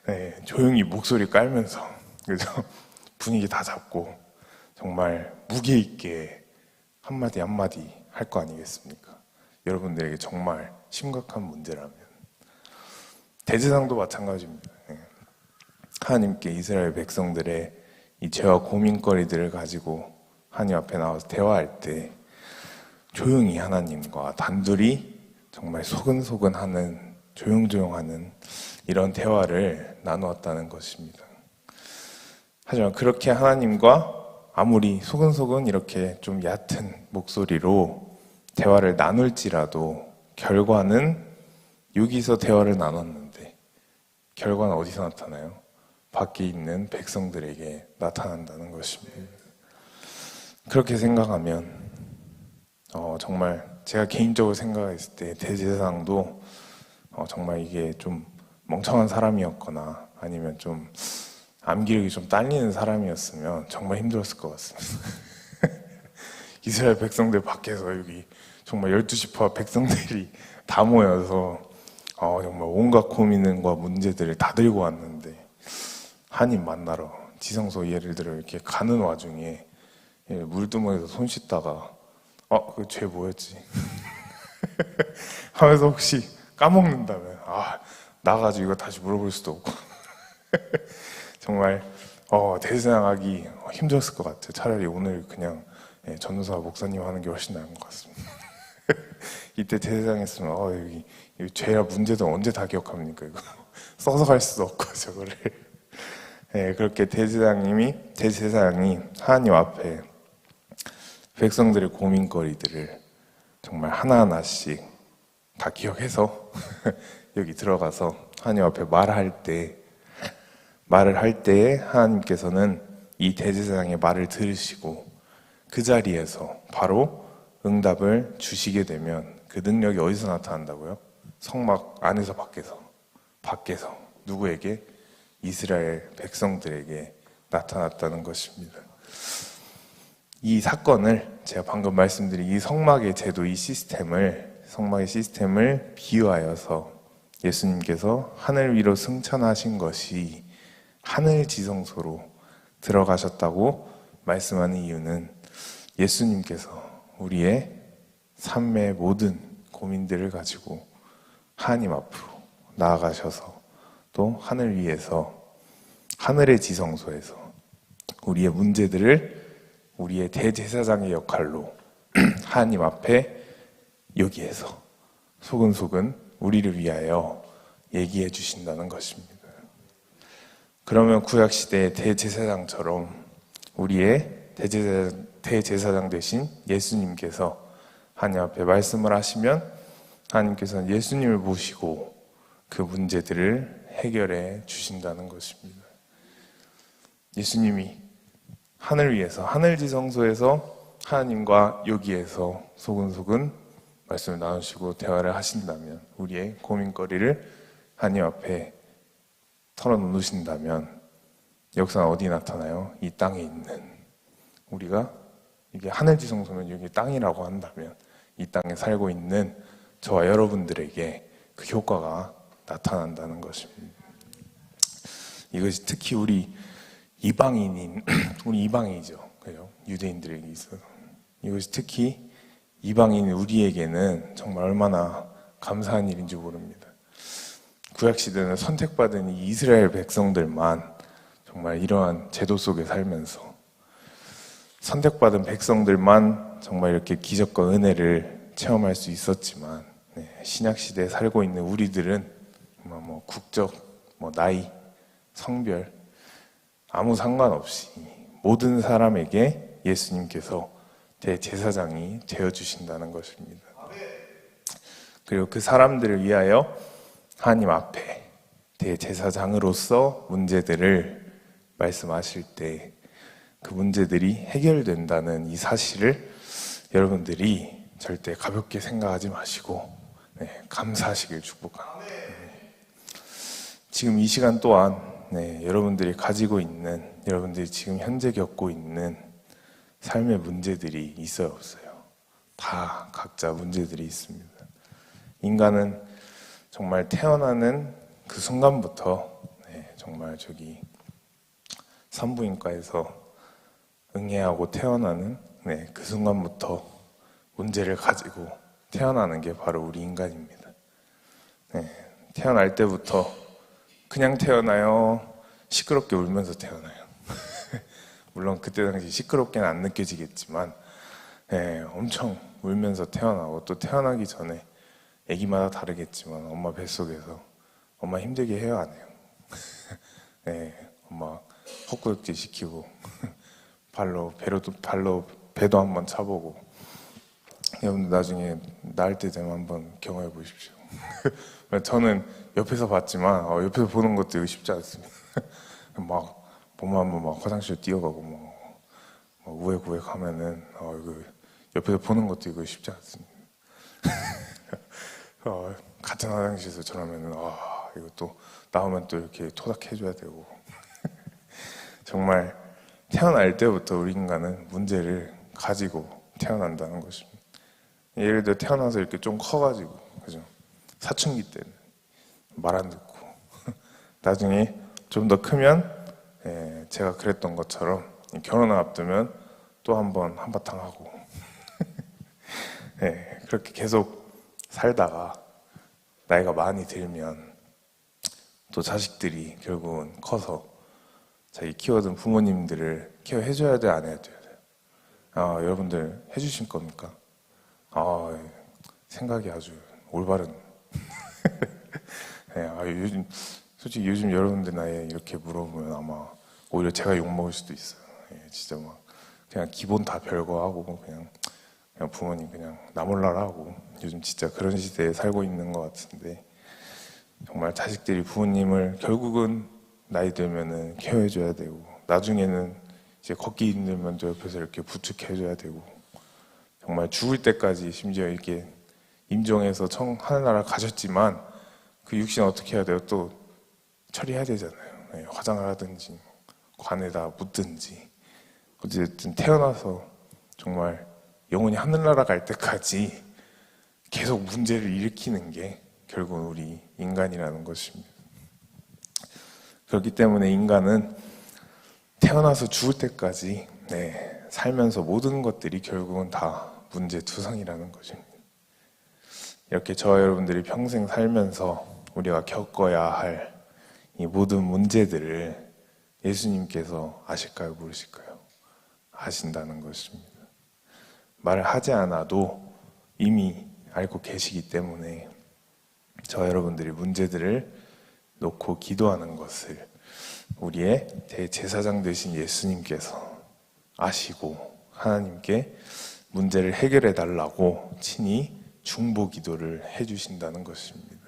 네, 조용히 목소리 깔면서 그래서 분위기 다 잡고 정말 무게 있게 한마디 한마디 할 거 아니겠습니까? 여러분들에게 정말 심각한 문제라면. 대제사장도 마찬가지입니다. 하나님께 이스라엘 백성들의 이 죄와 고민거리들을 가지고 하나님 앞에 나와서 대화할 때 조용히 하나님과 단둘이 정말 소근소근하는 조용조용하는 이런 대화를 나누었다는 것입니다. 하지만 그렇게 하나님과 아무리 소근소근 이렇게 좀 얕은 목소리로 대화를 나눌지라도 결과는 여기서 대화를 나눴는데 결과는 어디서 나타나요? 밖에 있는 백성들에게 나타난다는 것입니다. 그렇게 생각하면 정말 제가 개인적으로 생각했을 때 대제사장도 정말 이게 좀 멍청한 사람이었거나 아니면 좀 암기력이 좀 딸리는 사람이었으면 정말 힘들었을 것 같습니다. 이스라엘 백성들 밖에서 여기 정말 12지파 백성들이 다 모여서 정말 온갖 고민과 문제들을 다 들고 왔는데 하나님 만나러 지성소 예를 들어 이렇게 가는 와중에 물두멍에서 손 씻다가 그 죄 뭐였지? 하면서 혹시 까먹는다면 나가지고 이거 다시 물어볼 수도 없고 정말 대제사장하기 힘들었을 것 같아요. 차라리 오늘 그냥 전도사 목사님 하는 게 훨씬 나은 것 같습니다. 이때 대제사장 했으면 여기 죄야 문제도 언제 다 기억합니까? 이거 써서 갈 수도 없고 저거를 그렇게 대제사장이 하나님 앞에 백성들의 고민거리들을 정말 하나하나씩 다 기억해서 여기 들어가서 하나님 앞에 말할 때에 하나님께서는 이 대제사장의 말을 들으시고 그 자리에서 바로 응답을 주시게 되면 그 능력이 어디서 나타난다고요? 성막 안에서 밖에서 누구에게? 이스라엘 백성들에게 나타났다는 것입니다. 이 사건을 제가 방금 말씀드린 이 성막의 제도, 성막의 시스템을 비유하여서 예수님께서 하늘 위로 승천하신 것이 하늘 지성소로 들어가셨다고 말씀하는 이유는 예수님께서 우리의 삶의 모든 고민들을 가지고 하나님 앞으로 나아가셔서 또 하늘 위에서 하늘의 지성소에서 우리의 문제들을 우리의 대제사장의 역할로 하나님 앞에 여기에서 소근소근 우리를 위하여 얘기해 주신다는 것입니다. 그러면 구약시대의 대제사장처럼 우리의 대제사장 되신 예수님께서 하나님 앞에 말씀을 하시면 하나님께서는 예수님을 모시고 그 문제들을 해결해 주신다는 것입니다. 예수님이 하늘 위에서 하늘지성소에서 하나님과 여기에서 소근소근 말씀을 나누시고 대화를 하신다면 우리의 고민거리를 하나님 앞에 털어놓으신다면 역사는 어디 나타나요? 이 땅에 있는 우리가 이게 하늘지성소면 여기 땅이라고 한다면 이 땅에 살고 있는 저와 여러분들에게 그 효과가 나타난다는 것입니다. 이것이 특히 우리 이방인인 우리 이방인이죠. 그죠? 유대인들에게 있어서 이것이 특히 이방인 우리에게는 정말 얼마나 감사한 일인지 모릅니다. 구약 시대는 선택받은 이 이스라엘 백성들만 정말 이러한 제도 속에 살면서 선택받은 백성들만 정말 이렇게 기적과 은혜를 체험할 수 있었지만 신약 시대에 살고 있는 우리들은 뭐 국적, 뭐 나이, 성별 아무 상관없이 모든 사람에게 예수님께서 대제사장이 되어주신다는 것입니다. 그리고 그 사람들을 위하여 하나님 앞에 대제사장으로서 문제들을 말씀하실 때 그 문제들이 해결된다는 이 사실을 여러분들이 절대 가볍게 생각하지 마시고 감사하시길 축복합니다. 지금 이 시간 또한 여러분들이 가지고 있는, 여러분들이 지금 현재 겪고 있는 삶의 문제들이 있어요, 없어요? 다 각자 문제들이 있습니다. 인간은 정말 태어나는 그 순간부터 정말 저기 산부인과에서 응애하고 태어나는 그 순간부터 문제를 가지고 태어나는 게 바로 우리 인간입니다. 태어날 때부터 그냥 태어나요? 시끄럽게 울면서 태어나요? 물론 그때 당시 시끄럽게는 안 느껴지겠지만 엄청 울면서 태어나고 또 태어나기 전에 아기마다 다르겠지만 엄마 뱃속에서 엄마 힘들게 해요, 안 해요? 엄마 헛구역질 시키고 발로 배도 한번 차보고 여러분들 나중에 낳을 때 되면 한번 경험해 보십시오. 저는 옆에서 봤지만 옆에서 보는 것도 이거 쉽지 않습니다. 막 보면 한번 막 화장실 뛰어가고 뭐 우회구획 하면은 이거 옆에서 보는 것도 이거 쉽지 않습니다. 같은 화장실에서 저러면은 이거 또 나오면 또 이렇게 토닥해줘야 되고 정말 태어날 때부터 우리 인간은 문제를 가지고 태어난다는 것입니다. 예를 들어 태어나서 이렇게 좀 커가지고 그죠? 사춘기 때는 말 안 듣고 나중에 좀 더 크면 제가 그랬던 것처럼 결혼을 앞두면 또 한번 한바탕 하고 그렇게 계속 살다가 나이가 많이 들면 또 자식들이 결국은 커서 자기 키워둔 부모님들을 케어해줘야 돼, 안 해야 돼요? 여러분들 해주실 겁니까? 생각이 아주 올바른. 요즘, 솔직히 요즘 여러분들 나이에 이렇게 물어보면 아마 오히려 제가 욕먹을 수도 있어요. 진짜 막 그냥 기본 다 별거하고 그냥 부모님 그냥 나 몰라라 하고 요즘 진짜 그런 시대에 살고 있는 것 같은데 정말 자식들이 부모님을 결국은 나이 들면은 케어해줘야 되고 나중에는 이제 걷기 힘들면 또 옆에서 이렇게 부축해줘야 되고 정말 죽을 때까지 심지어 이렇게 임종해서 하늘나라 가셨지만 그 육신 어떻게 해야 돼요? 또 처리해야 되잖아요. 화장을 하든지 관에다 묻든지 어쨌든 태어나서 정말 영원히 하늘나라 갈 때까지 계속 문제를 일으키는 게 결국 우리 인간이라는 것입니다. 그렇기 때문에 인간은 태어나서 죽을 때까지 살면서 모든 것들이 결국은 다 문제투성이라는 것입니다. 이렇게 저와 여러분들이 평생 살면서 우리가 겪어야 할 이 모든 문제들을 예수님께서 아실까요? 모르실까요? 아신다는 것입니다. 말을 하지 않아도 이미 알고 계시기 때문에 저와 여러분들이 문제들을 놓고 기도하는 것을 우리의 대제사장 되신 예수님께서 아시고 하나님께 문제를 해결해 달라고 친히 중보 기도를 해주신다는 것입니다.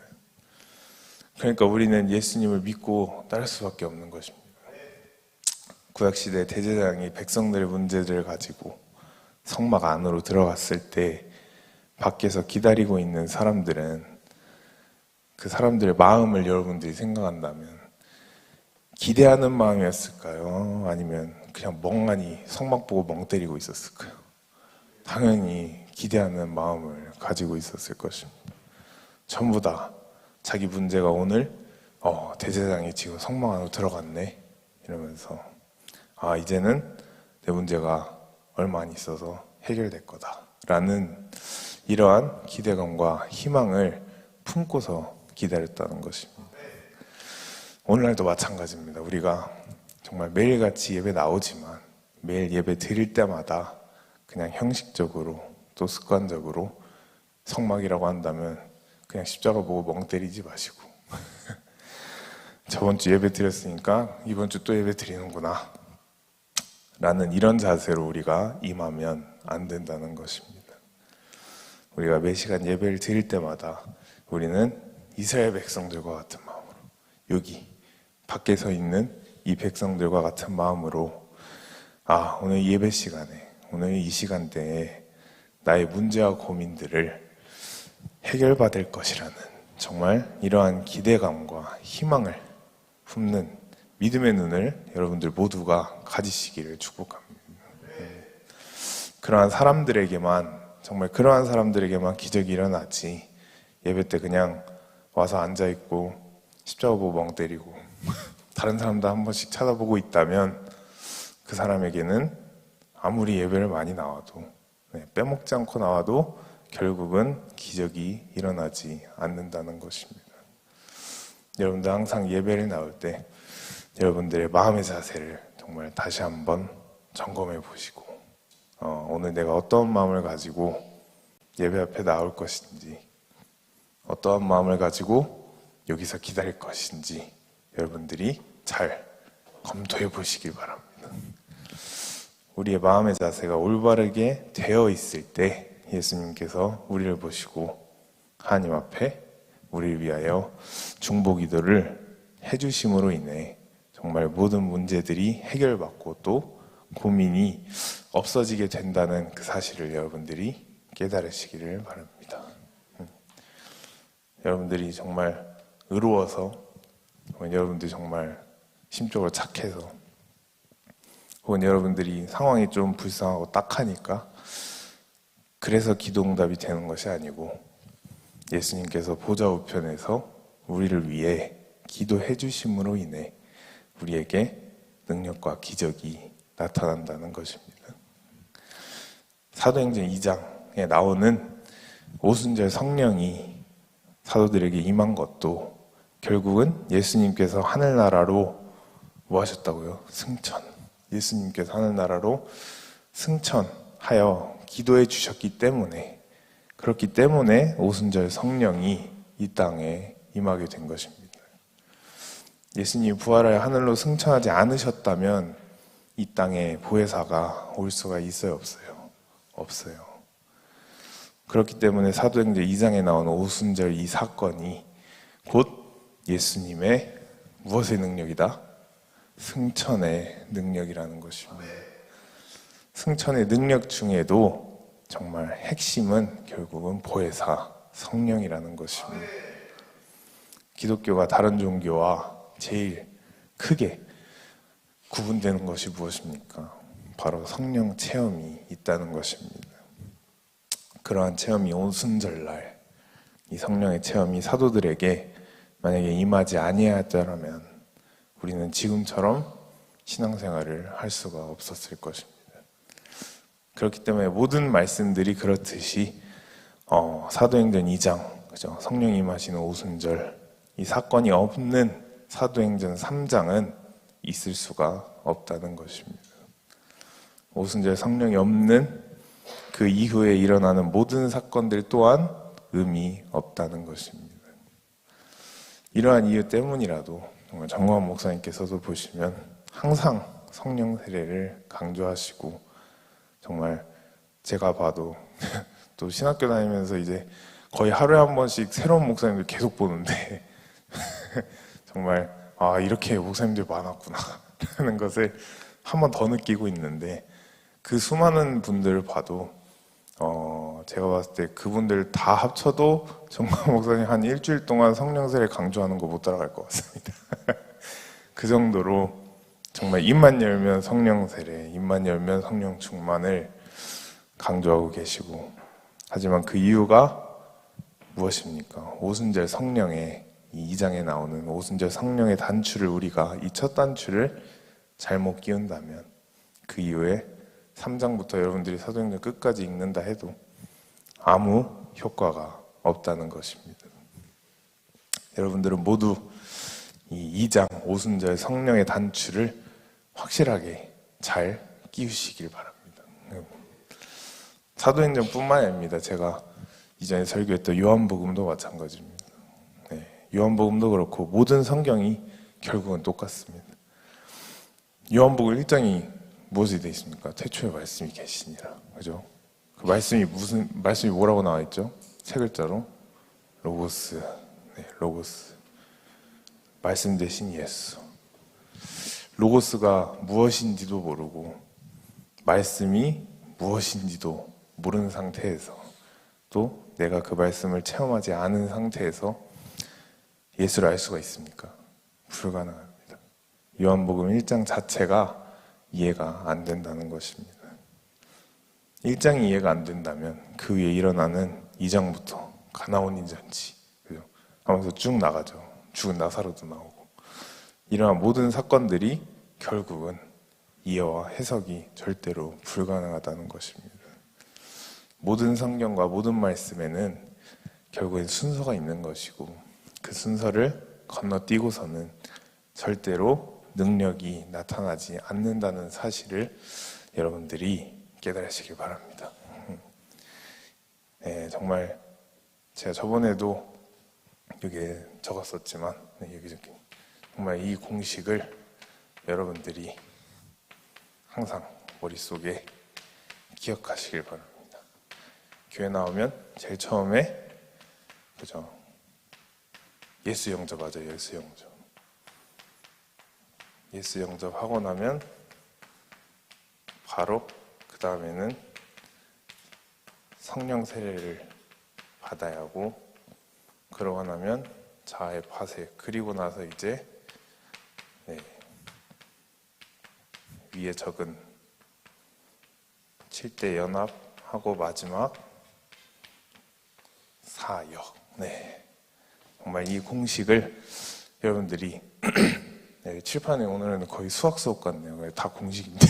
그러니까 우리는 예수님을 믿고 따를 수밖에 없는 것입니다. 구약시대 대제사장이 백성들의 문제들을 가지고 성막 안으로 들어갔을 때 밖에서 기다리고 있는 사람들은 그 사람들의 마음을 여러분들이 생각한다면 기대하는 마음이었을까요? 아니면 그냥 멍하니 성막 보고 멍 때리고 있었을까요? 당연히 기대하는 마음을 가지고 있었을 것입니다. 전부 다 자기 문제가 오늘 대제사장이 지금 성막 안으로 들어갔네 이러면서 이제는 내 문제가 얼마 안 있어서 해결될 거다라는 이러한 기대감과 희망을 품고서 기다렸다는 것입니다. 오늘날도 마찬가지입니다. 우리가 정말 매일같이 예배 나오지만 매일 예배 드릴 때마다 그냥 형식적으로 또 습관적으로 성막이라고 한다면 그냥 십자가 보고 멍 때리지 마시고 저번 주 예배 드렸으니까 이번 주 또 예배 드리는구나 라는 이런 자세로 우리가 임하면 안 된다는 것입니다. 우리가 매 시간 예배를 드릴 때마다 우리는 이스라엘 백성들과 같은 마음으로, 여기 밖에 서 있는 이 백성들과 같은 마음으로 오늘 예배 시간에, 오늘 이 시간대에 나의 문제와 고민들을 해결받을 것이라는 정말 이러한 기대감과 희망을 품는 믿음의 눈을 여러분들 모두가 가지시기를 축복합니다. 그러한 사람들에게만, 정말 그러한 사람들에게만 기적이 일어나지, 예배 때 그냥 와서 앉아있고 십자가 보고 멍 때리고 다른 사람도 한 번씩 쳐다보고 있다면 그 사람에게는 아무리 예배를 많이 나와도, 빼먹지 않고 나와도 결국은 기적이 일어나지 않는다는 것입니다. 여러분들 항상 예배를 나올 때 여러분들의 마음의 자세를 정말 다시 한번 점검해 보시고 오늘 내가 어떤 마음을 가지고 예배 앞에 나올 것인지, 어떠한 마음을 가지고 여기서 기다릴 것인지 여러분들이 잘 검토해 보시길 바랍니다. 우리의 마음의 자세가 올바르게 되어 있을 때 예수님께서 우리를 보시고 하나님 앞에 우리를 위하여 중보기도를 해주심으로 인해 정말 모든 문제들이 해결받고 또 고민이 없어지게 된다는 그 사실을 여러분들이 깨달으시기를 바랍니다. 여러분들이 정말 의로워서, 여러분들이 정말 심적으로 착해서, 혹은 여러분들이 상황이 좀 불쌍하고 딱하니까 그래서 기도응답이 되는 것이 아니고 예수님께서 보좌 우편에서 우리를 위해 기도해 주심으로 인해 우리에게 능력과 기적이 나타난다는 것입니다. 사도행전 2장에 나오는 오순절 성령이 사도들에게 임한 것도 결국은 예수님께서 하늘나라로 뭐 하셨다고요? 승천. 예수님께서 하늘나라로 승천하여 기도해 주셨기 때문에, 그렇기 때문에 오순절 성령이 이 땅에 임하게 된 것입니다. 예수님이 부활하여 하늘로 승천하지 않으셨다면 이 땅에 보혜사가 올 수가 있어요, 없어요? 없어요. 그렇기 때문에 사도행전 2장에 나오는 오순절 이 사건이 곧 예수님의 무엇의 능력이다? 승천의 능력이라는 것입니다. 승천의 능력 중에도 정말 핵심은 결국은 보혜사, 성령이라는 것입니다. 기독교가 다른 종교와 제일 크게 구분되는 것이 무엇입니까? 바로 성령 체험이 있다는 것입니다. 그러한 체험이 오순절날, 이 성령의 체험이 사도들에게 만약에 임하지 아니하였다면 우리는 지금처럼 신앙생활을 할 수가 없었을 것입니다. 그렇기 때문에 모든 말씀들이 그렇듯이 사도행전 2장, 그죠? 성령이 임하시는 오순절, 이 사건이 없는 사도행전 3장은 있을 수가 없다는 것입니다. 오순절 성령이 없는 그 이후에 일어나는 모든 사건들 또한 의미 없다는 것입니다. 이러한 이유 때문이라도 정말 정광훈 목사님께서도 보시면 항상 성령 세례를 강조하시고, 정말 제가 봐도 또 신학교 다니면서 이제 거의 하루에 한 번씩 새로운 목사님들 계속 보는데 정말 이렇게 목사님들 많았구나 라는 것을 한 번 더 느끼고 있는데, 그 수많은 분들을 봐도 제가 봤을 때 그분들 다 합쳐도 정광훈 목사님 한 일주일 동안 성령 세례 강조하는 거 못 따라갈 것 같습니다. 그 정도로 정말 입만 열면 성령 세례, 입만 열면 성령 충만을 강조하고 계시고, 하지만 그 이유가 무엇입니까? 오순절 성령의 이 2장에 나오는 오순절 성령의 단추를, 우리가 이 첫 단추를 잘못 끼운다면 그 이후에 3장부터 여러분들이 사도행전 끝까지 읽는다 해도 아무 효과가 없다는 것입니다. 여러분들은 모두 이 2장 오순절 성령의 단추를 확실하게 잘 끼우시길 바랍니다. 사도행전뿐만 아닙니다. 제가 이전에 설교했던 요한복음도 마찬가지입니다. 요한복음도 그렇고 모든 성경이 결국은 똑같습니다. 요한복음 1장이 무엇이 되어 있습니까? 태초에 말씀이 계시니라. 그죠? 그 말씀이 뭐라고 나와 있죠? 세 글자로 로고스. 로고스. 말씀 대신 예수. 로고스가 무엇인지도 모르고 말씀이 무엇인지도 모르는 상태에서 또 내가 그 말씀을 체험하지 않은 상태에서 예수를 알 수가 있습니까? 불가능합니다. 요한복음 1장 자체가 이해가 안 된다는 것입니다. 1장이 이해가 안 된다면 그 위에 일어나는 2장부터 가나온인 잔치 하면서 쭉 나가죠. 죽은 나사로도 나오고 이러한 모든 사건들이 결국은 이해와 해석이 절대로 불가능하다는 것입니다. 모든 성경과 모든 말씀에는 결국엔 순서가 있는 것이고 그 순서를 건너뛰고서는 절대로 능력이 나타나지 않는다는 사실을 여러분들이 깨달으시길 바랍니다. 네, 정말 제가 저번에도 여기에 적었었지만 여기 정말 이 공식을 여러분들이 항상 머릿속에 기억하시길 바랍니다. 교회 나오면 제일 처음에 그죠? 예수 영접하죠. 예수 영접. 예수 영접하고 나면 바로 그 다음에는 성령 세례를 받아야 하고 그러고 나면 자아의 파쇄 그리고 나서 이제 위에 적은 7대 연합하고 마지막 사역. 정말 이 공식을 여러분들이 칠판에 오늘은 거의 수학 수업 같네요. 다 공식인데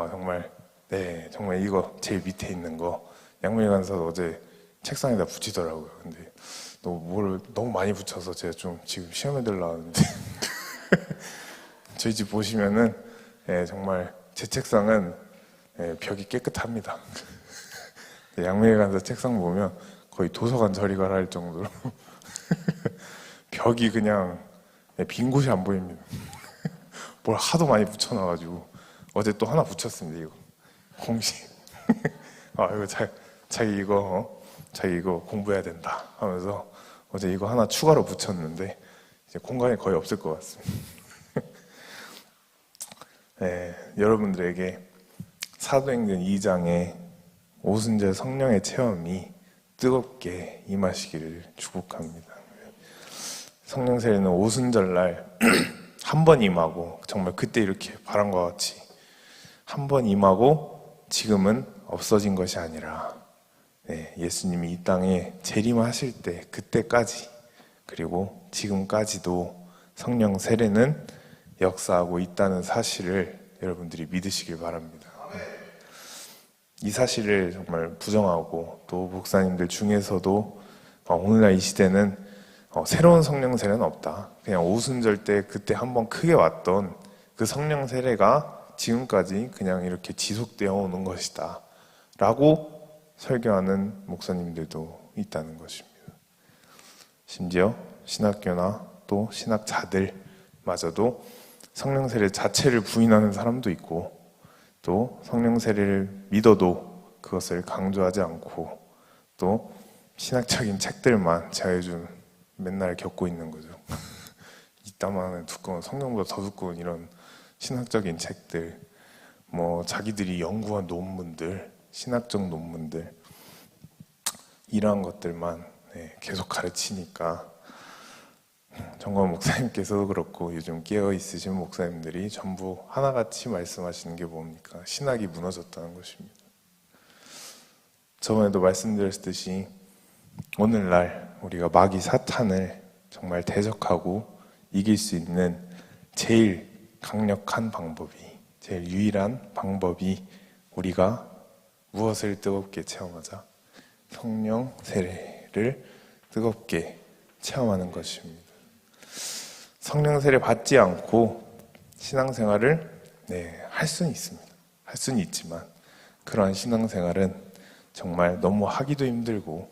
정말 정말 이거 제일 밑에 있는 거 양명희 간사도 어제 책상에다 붙이더라고요. 근데 너무 많이 붙여서 제가 좀 지금 시험에 들어가는데 저희 집 보시면은 정말 제 책상은 벽이 깨끗합니다. 양명희 간사 책상 보면 거의 도서관 처리가 할 정도로 벽이 그냥 빈 곳이 안 보입니다. 뭘 하도 많이 붙여놔가지고 어제 또 하나 붙였습니다. 이거 공식. 이거 자기 이거 공부해야 된다 하면서 어제 이거 하나 추가로 붙였는데 이제 공간이 거의 없을 것 같습니다. 여러분들에게 사도행전 2장의 오순절 성령의 체험이 뜨겁게 임하시기를 축복합니다. 성령 세례는 오순절날 한 번 임하고 정말 그때 이렇게 바람과 같이 한 번 임하고 지금은 없어진 것이 아니라 예수님이 이 땅에 재림하실 때 그때까지 그리고 지금까지도 성령 세례는 역사하고 있다는 사실을 여러분들이 믿으시길 바랍니다. 이 사실을 정말 부정하고 또 목사님들 중에서도 오늘날 이 시대는 새로운 성령 세례는 없다. 그냥 오순절 때 그때 한번 크게 왔던 그 성령 세례가 지금까지 그냥 이렇게 지속되어 오는 것이다. 라고 설교하는 목사님들도 있다는 것입니다. 심지어 신학교나 또 신학자들마저도 성령 세례 자체를 부인하는 사람도 있고 또 성령 세례를 믿어도 그것을 강조하지 않고 또 신학적인 책들만 제가 요즘 맨날 겪고 있는 거죠. 이따만한 두꺼운 성경보다 더 두꺼운 이런 신학적인 책들 자기들이 연구한 논문들 신학적 논문들 이러한 것들만 계속 가르치니까 정광 목사님께서도 그렇고 요즘 깨어있으신 목사님들이 전부 하나같이 말씀하시는 게 뭡니까? 신학이 무너졌다는 것입니다. 저번에도 말씀드렸듯이 오늘날 우리가 마귀 사탄을 정말 대적하고 이길 수 있는 제일 강력한 방법이 제일 유일한 방법이 우리가 무엇을 뜨겁게 체험하자? 성령 세례를 뜨겁게 체험하는 것입니다. 성령 세례 받지 않고 신앙생활을 할 수는 있습니다. 할 수는 있지만 그러한 신앙생활은 정말 너무 하기도 힘들고,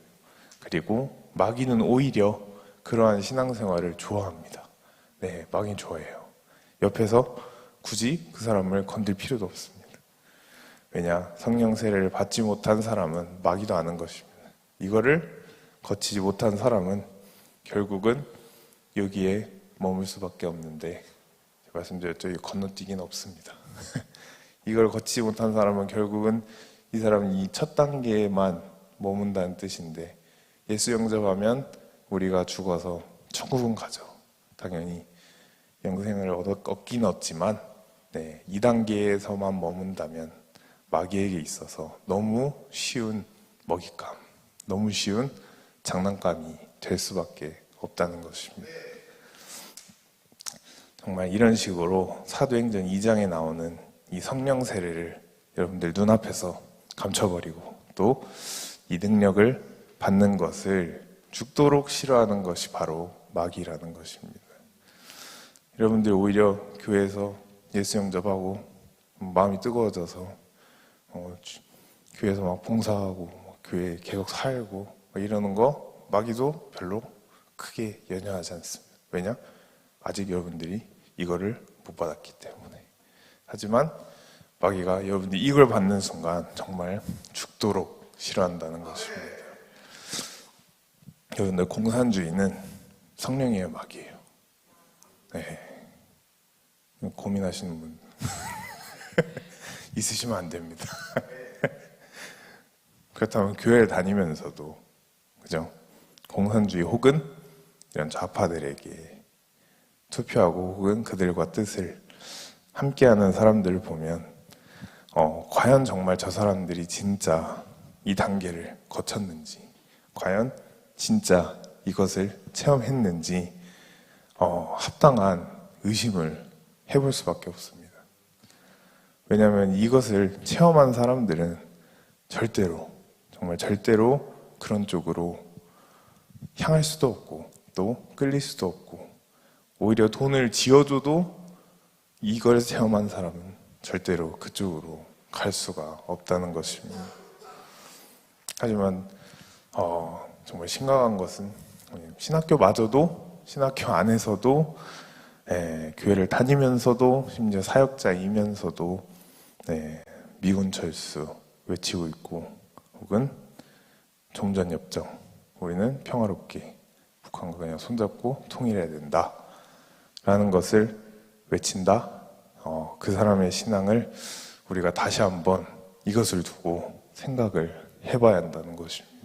그리고 마귀는 오히려 그러한 신앙생활을 좋아합니다. 마귀는 좋아해요. 옆에서 굳이 그 사람을 건들 필요도 없습니다. 왜냐? 성령 세례를 받지 못한 사람은 마귀도 아는 것입니다. 이거를 거치지 못한 사람은 결국은 여기에 머물 수밖에 없는데, 말씀드렸죠. 건너뛰기는 없습니다. 이걸 거치지 못한 사람은 결국은 이 사람은 이 첫 단계에만 머문다는 뜻인데, 예수 영접하면 우리가 죽어서 천국은 가죠. 당연히 영생을 얻긴 얻지만 2단계에서만 머문다면 마귀에게 있어서 너무 쉬운 먹잇감, 너무 쉬운 장난감이 될 수밖에 없다는 것입니다. 정말 이런 식으로 사도행전 2장에 나오는 이 성령 세례를 여러분들 눈앞에서 감춰버리고 또 이 능력을 받는 것을 죽도록 싫어하는 것이 바로 마귀라는 것입니다. 여러분들 오히려 교회에서 예수 영접하고 마음이 뜨거워져서 교회에서 막 봉사하고 교회 계속 살고 이러는 거 마귀도 별로 크게 연연하지 않습니다. 왜냐? 아직 여러분들이 이거를 못 받았기 때문에. 하지만 마귀가 여러분들이 이걸 받는 순간 정말 죽도록 싫어한다는 것입니다. 여러분들 공산주의는 성령이에요, 마귀예요? 고민하시는 분 있으시면 안 됩니다. 그렇다면 교회를 다니면서도 그죠? 공산주의 혹은 이런 좌파들에게 투표하고 혹은 그들과 뜻을 함께하는 사람들을 보면 과연 정말 저 사람들이 진짜 이 단계를 거쳤는지, 과연 진짜 이것을 체험했는지 합당한 의심을 해볼 수밖에 없습니다. 왜냐하면 이것을 체험한 사람들은 절대로, 정말 절대로 그런 쪽으로 향할 수도 없고 또 끌릴 수도 없고, 오히려 돈을 지어줘도 이걸 체험한 사람은 절대로 그쪽으로 갈 수가 없다는 것입니다. 하지만 정말 심각한 것은 신학교마저도, 신학교 안에서도 교회를 다니면서도 심지어 사역자이면서도 미군 철수 외치고 있고, 혹은 종전협정, 우리는 평화롭게 북한과 그냥 손잡고 통일해야 된다 라는 것을 외친다. 그 사람의 신앙을 우리가 다시 한번 이것을 두고 생각을 해봐야 한다는 것입니다.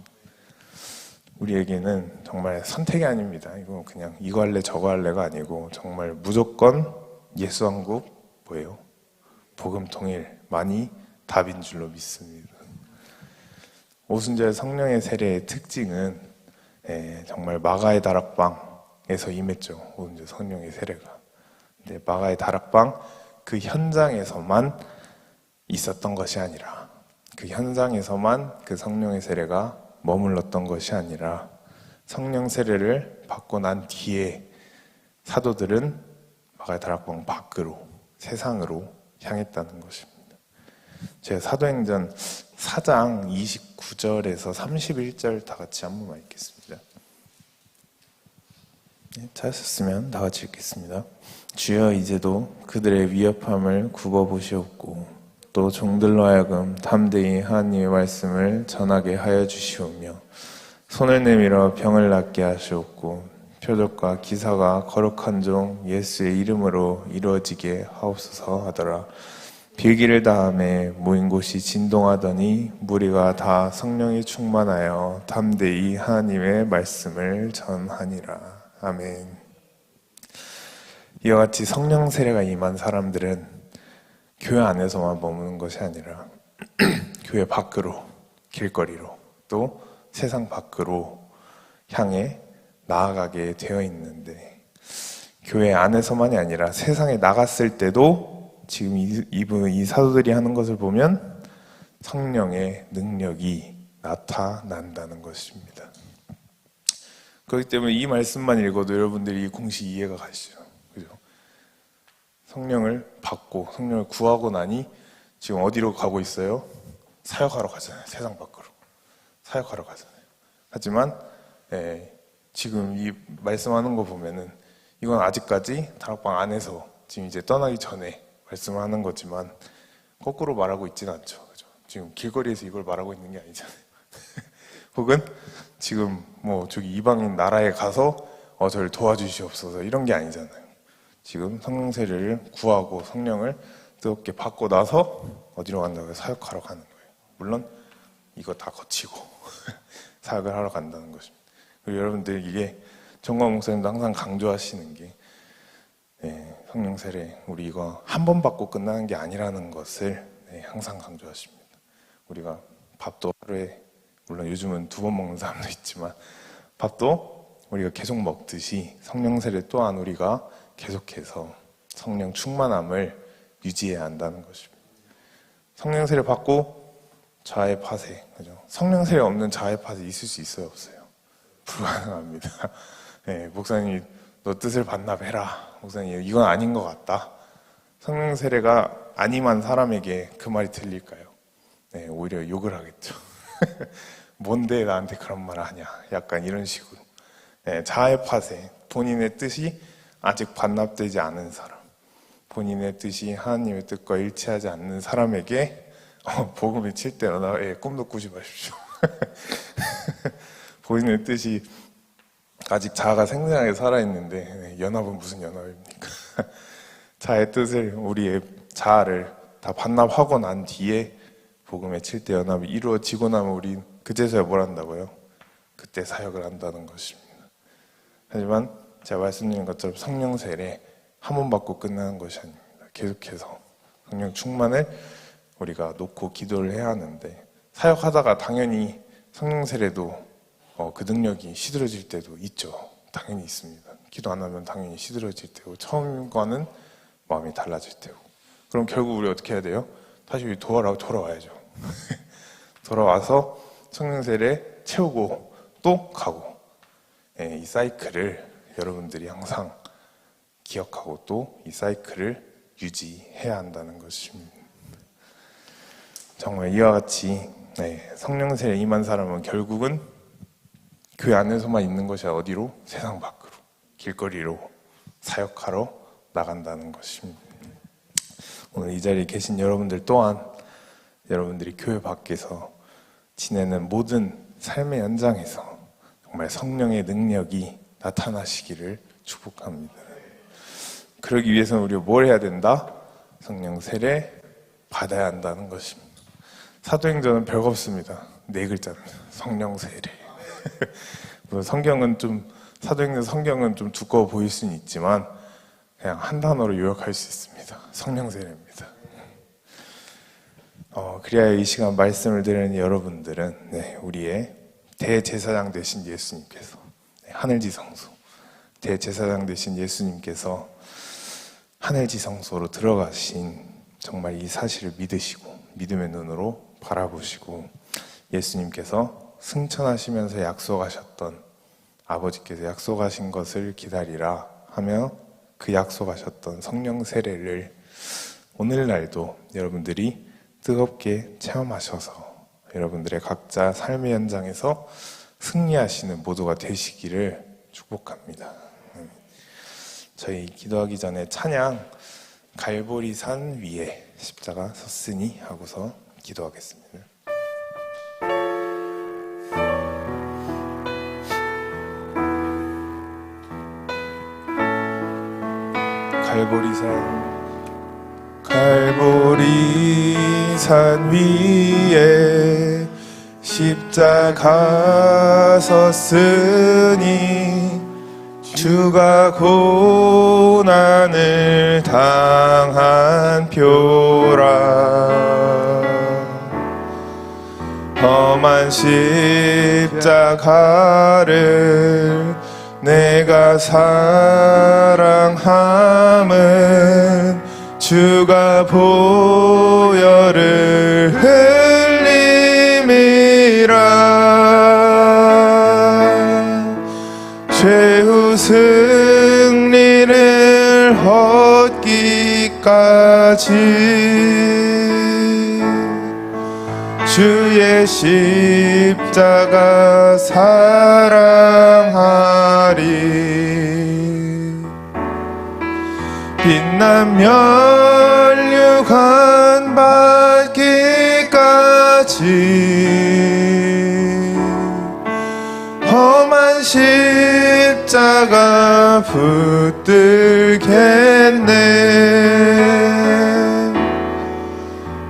우리에게는 정말 선택이 아닙니다. 이거 그냥 이거 할래 저거 할래가 아니고 정말 무조건 예수 한국 뭐예요? 복음 통일만이 답인 줄로 믿습니다. 오순절 성령의 세례의 특징은 정말 마가의 다락방에서 임했죠. 오순절 성령의 세례가. 근데 마가의 다락방 그 현장에서만 있었던 것이 아니라, 그 현장에서만 그 성령의 세례가 머물렀던 것이 아니라, 성령 세례를 받고 난 뒤에 사도들은 마가의 다락방 밖으로, 세상으로 향했다는 것입니다. 제가 사도행전 4장 29절에서 31절 다 같이 한 번만 읽겠습니다. 찾으셨으면 다 같이 읽겠습니다. 주여 이제도 그들의 위협함을 굽어보시옵고 또 종들로 하여금 담대히 하나님의 말씀을 전하게 하여 주시오며 손을 내밀어 병을 낫게 하시옵고 표적과 기사가 거룩한 종 예수의 이름으로 이루어지게 하옵소서 하더라. 빌기를 다함에 모인 곳이 진동하더니 무리가 다 성령이 충만하여 담대히 하나님의 말씀을 전하니라. 아멘. 이와 같이 성령 세례가 임한 사람들은 교회 안에서만 머무는 것이 아니라 교회 밖으로, 길거리로, 또 세상 밖으로 향해 나아가게 되어 있는데, 교회 안에서만이 아니라 세상에 나갔을 때도 지금 이 사도들이 하는 것을 보면 성령의 능력이 나타난다는 것입니다. 그렇기 때문에 이 말씀만 읽어도 여러분들이 이 공식 이해가 가시죠. 그죠? 성령을 받고 성령을 구하고 나니 지금 어디로 가고 있어요? 사역하러 가잖아요. 세상 밖으로 사역하러 가잖아요. 하지만 지금 이 말씀하는 거 보면은 이건 아직까지 다락방 안에서 지금 이제 떠나기 전에 말씀을 하는 거지만 거꾸로 말하고 있지는 않죠. 그죠? 지금 길거리에서 이걸 말하고 있는 게 아니잖아요. 혹은 지금 뭐 저기 이방인 나라에 가서 저를 도와주시옵소서 이런 게 아니잖아요. 지금 성령 세례를 구하고 성령을 뜨겁게 받고 나서 어디로 간다고요? 사역하러 가는 거예요. 물론 이거 다 거치고 사역을 하러 간다는 것입니다. 그리고 여러분들 이게 정광 목사님도 항상 강조하시는 게 성령 세례 우리 이거 한 번 받고 끝나는 게 아니라는 것을 항상 강조하십니다. 우리가 밥도 하루에 물론 요즘은 2번 먹는 사람도 있지만 밥도 우리가 계속 먹듯이 성령 세례 또한 우리가 계속해서 성령 충만함을 유지해야 한다는 것입니다. 성령 세례 받고 자애 파세, 그죠? 성령 세례 없는 자애 파세 있을 수 있어요, 없어요? 불가능합니다. 목사님이 너 뜻을 반납해라. 목사님 이건 아닌 것 같다. 성령 세례가 아니만 사람에게 그 말이 들릴까요? 오히려 욕을 하겠죠. 뭔데 나한테 그런 말 하냐? 약간 이런 식으로. 자애 파세, 본인의 뜻이 아직 반납되지 않은 사람, 본인의 뜻이 하나님의 뜻과 일치하지 않는 사람에게 복음이 칠 때 꿈도 꾸지 마십시오. 본인의 뜻이 아직 자아가 생생하게 살아있는데 연합은 무슨 연합입니까? 자의 뜻을 우리의 자아를 다 반납하고 난 뒤에 복음의 7대 연합이 이루어지고 나면 우리 그제서야 뭘 한다고요? 그때 사역을 한다는 것입니다. 하지만 제가 말씀드린 것처럼 성령 세례 한 번 받고 끝나는 것이 아닙니다. 계속해서 성령 충만을 우리가 놓고 기도를 해야 하는데 사역하다가 당연히 성령 세례도 그 능력이 시들어질 때도 있죠. 당연히 있습니다. 기도 안 하면 당연히 시들어질 때고 처음과는 마음이 달라질 때고 그럼 결국 우리 어떻게 해야 돼요? 다시 우리 돌아와야죠. 돌아와서 성령 세례 채우고 또 가고 이 사이클을 여러분들이 항상 기억하고 또 이 사이클을 유지해야 한다는 것입니다. 정말 이와 같이 성령 세례 임한 사람은 결국은 그 안에서만 있는 것이 어디로? 세상 밖으로, 길거리로 사역하러 나간다는 것입니다. 오늘 이 자리에 계신 여러분들 또한 여러분들이 교회 밖에서 지내는 모든 삶의 현장에서 정말 성령의 능력이 나타나시기를 축복합니다. 그러기 위해서는 우리가 뭘 해야 된다? 성령 세례 받아야 한다는 것입니다. 사도행전은 별거 없습니다. 4글자입니다. 성령 세례. 성경은 사도행전 성경은 좀 두꺼워 보일 수는 있지만 그냥 한 단어로 요약할 수 있습니다. 성령 세례입니다. 그래야 이 시간 말씀을 드리는 여러분들은 우리의 대제사장 되신 예수님께서 하늘지성소 대제사장 되신 예수님께서 하늘지성소로 들어가신 정말 이 사실을 믿으시고 믿음의 눈으로 바라보시고 예수님께서 승천하시면서 약속하셨던 아버지께서 약속하신 것을 기다리라 하며 그 약속하셨던 성령 세례를 오늘날도 여러분들이 뜨겁게 체험하셔서 여러분들의 각자 삶의 현장에서 승리하시는 모두가 되시기를 축복합니다. 저희 기도하기 전에 찬양 갈보리산 위에 십자가 섰으니 하고서 기도하겠습니다. 갈보리산 위에 십자가 섰으니 주가 고난을 당한 표라. 험한 십자가를 내가 사랑함은 주 주가 보혈을 흘림이라 최후 승리를 얻기까지 주의 십자가 사랑하리 빛난 면류관 받기까지 험한 십자가 붙들겠네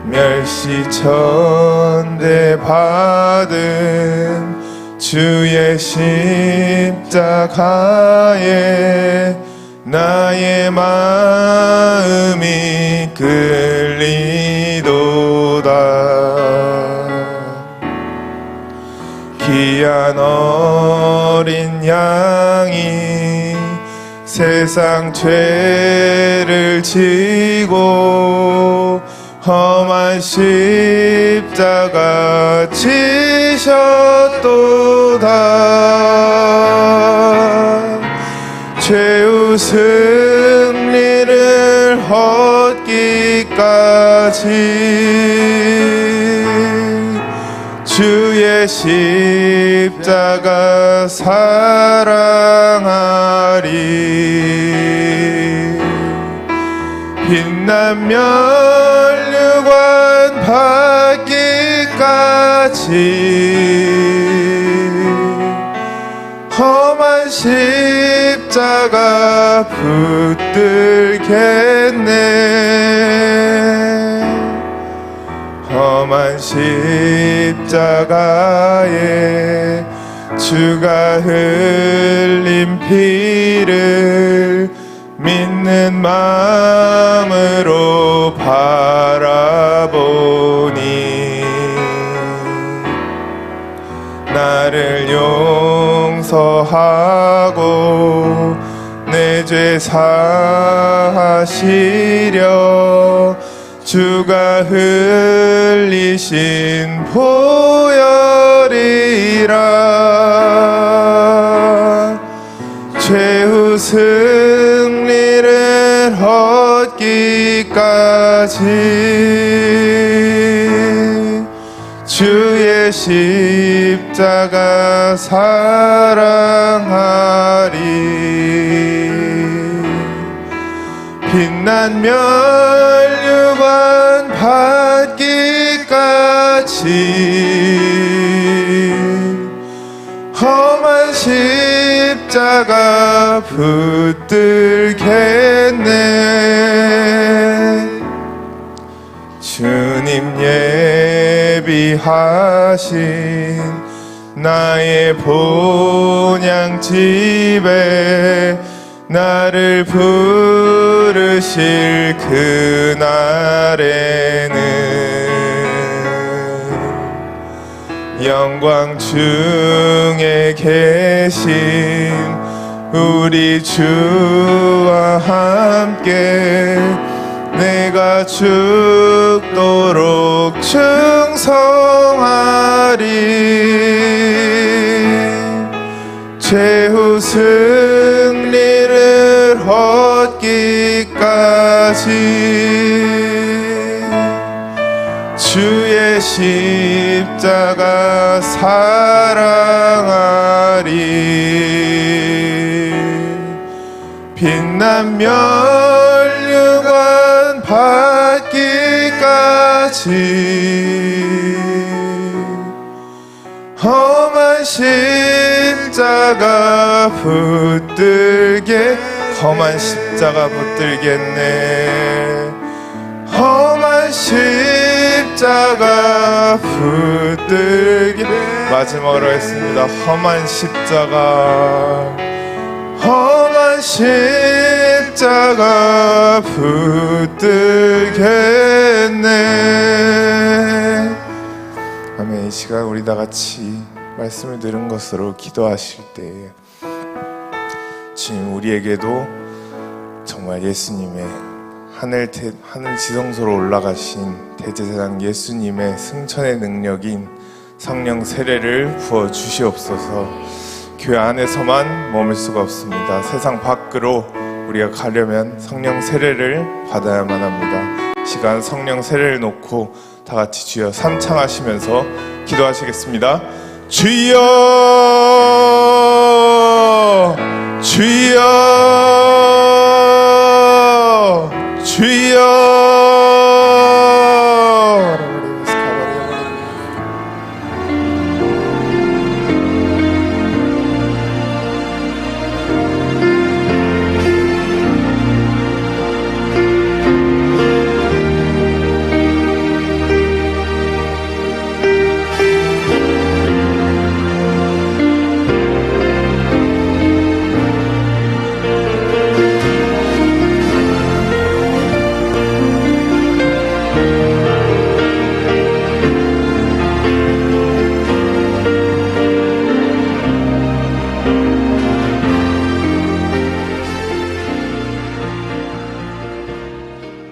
멸시천대 받은 주의 십자가에 나의 마음이 끌리도다 귀한 어린 양이 세상 죄를 지고 험한 십자가 지셨도다 최후 승리를 얻기까지 주의 십자가 사랑하리 빛난 면류관 받기까지 험한 십자가 붙들겠네 험한 십자가에 주가 흘린 피를 믿는 마음으로 바라보니 나를 용서하고 내 죄 사하시려 주가 흘리신 보혈이라 최후 승리를 얻기까지 주의 십자가 사랑하리 빛난 면류관 받기까지 험한 십자가 붙들겠네 주님 예비하신 나의 본향집에 나를 부르실 그날에는 영광 중에 계신 우리 주와 함께 내가 죽도록 충성하리 최후 승리를 얻기까지 주의 십자가 사랑하리 빛난 면류관 받기까지 험한 십자가 험한 십자가 붙들겠네 험한 십자가 붙들겠네 마지막으로 했습니다. 험한 십자가 붙들겠네. 아멘. 이 시간 우리 다 같이 말씀을 들은 것으로 기도하실 때에 주님 우리에게도 정말 예수님의 하늘 지성소로 올라가신 대제사장 예수님의 승천의 능력인 성령 세례를 부어 주시옵소서. 교회 안에서만 머물 수가 없습니다. 세상 밖으로 우리가 가려면 성령 세례를 받아야만 합니다. 시간 성령 세례를 놓고 다 같이 주여 삼창하시면서 기도하시겠습니다. 주여 주여 주여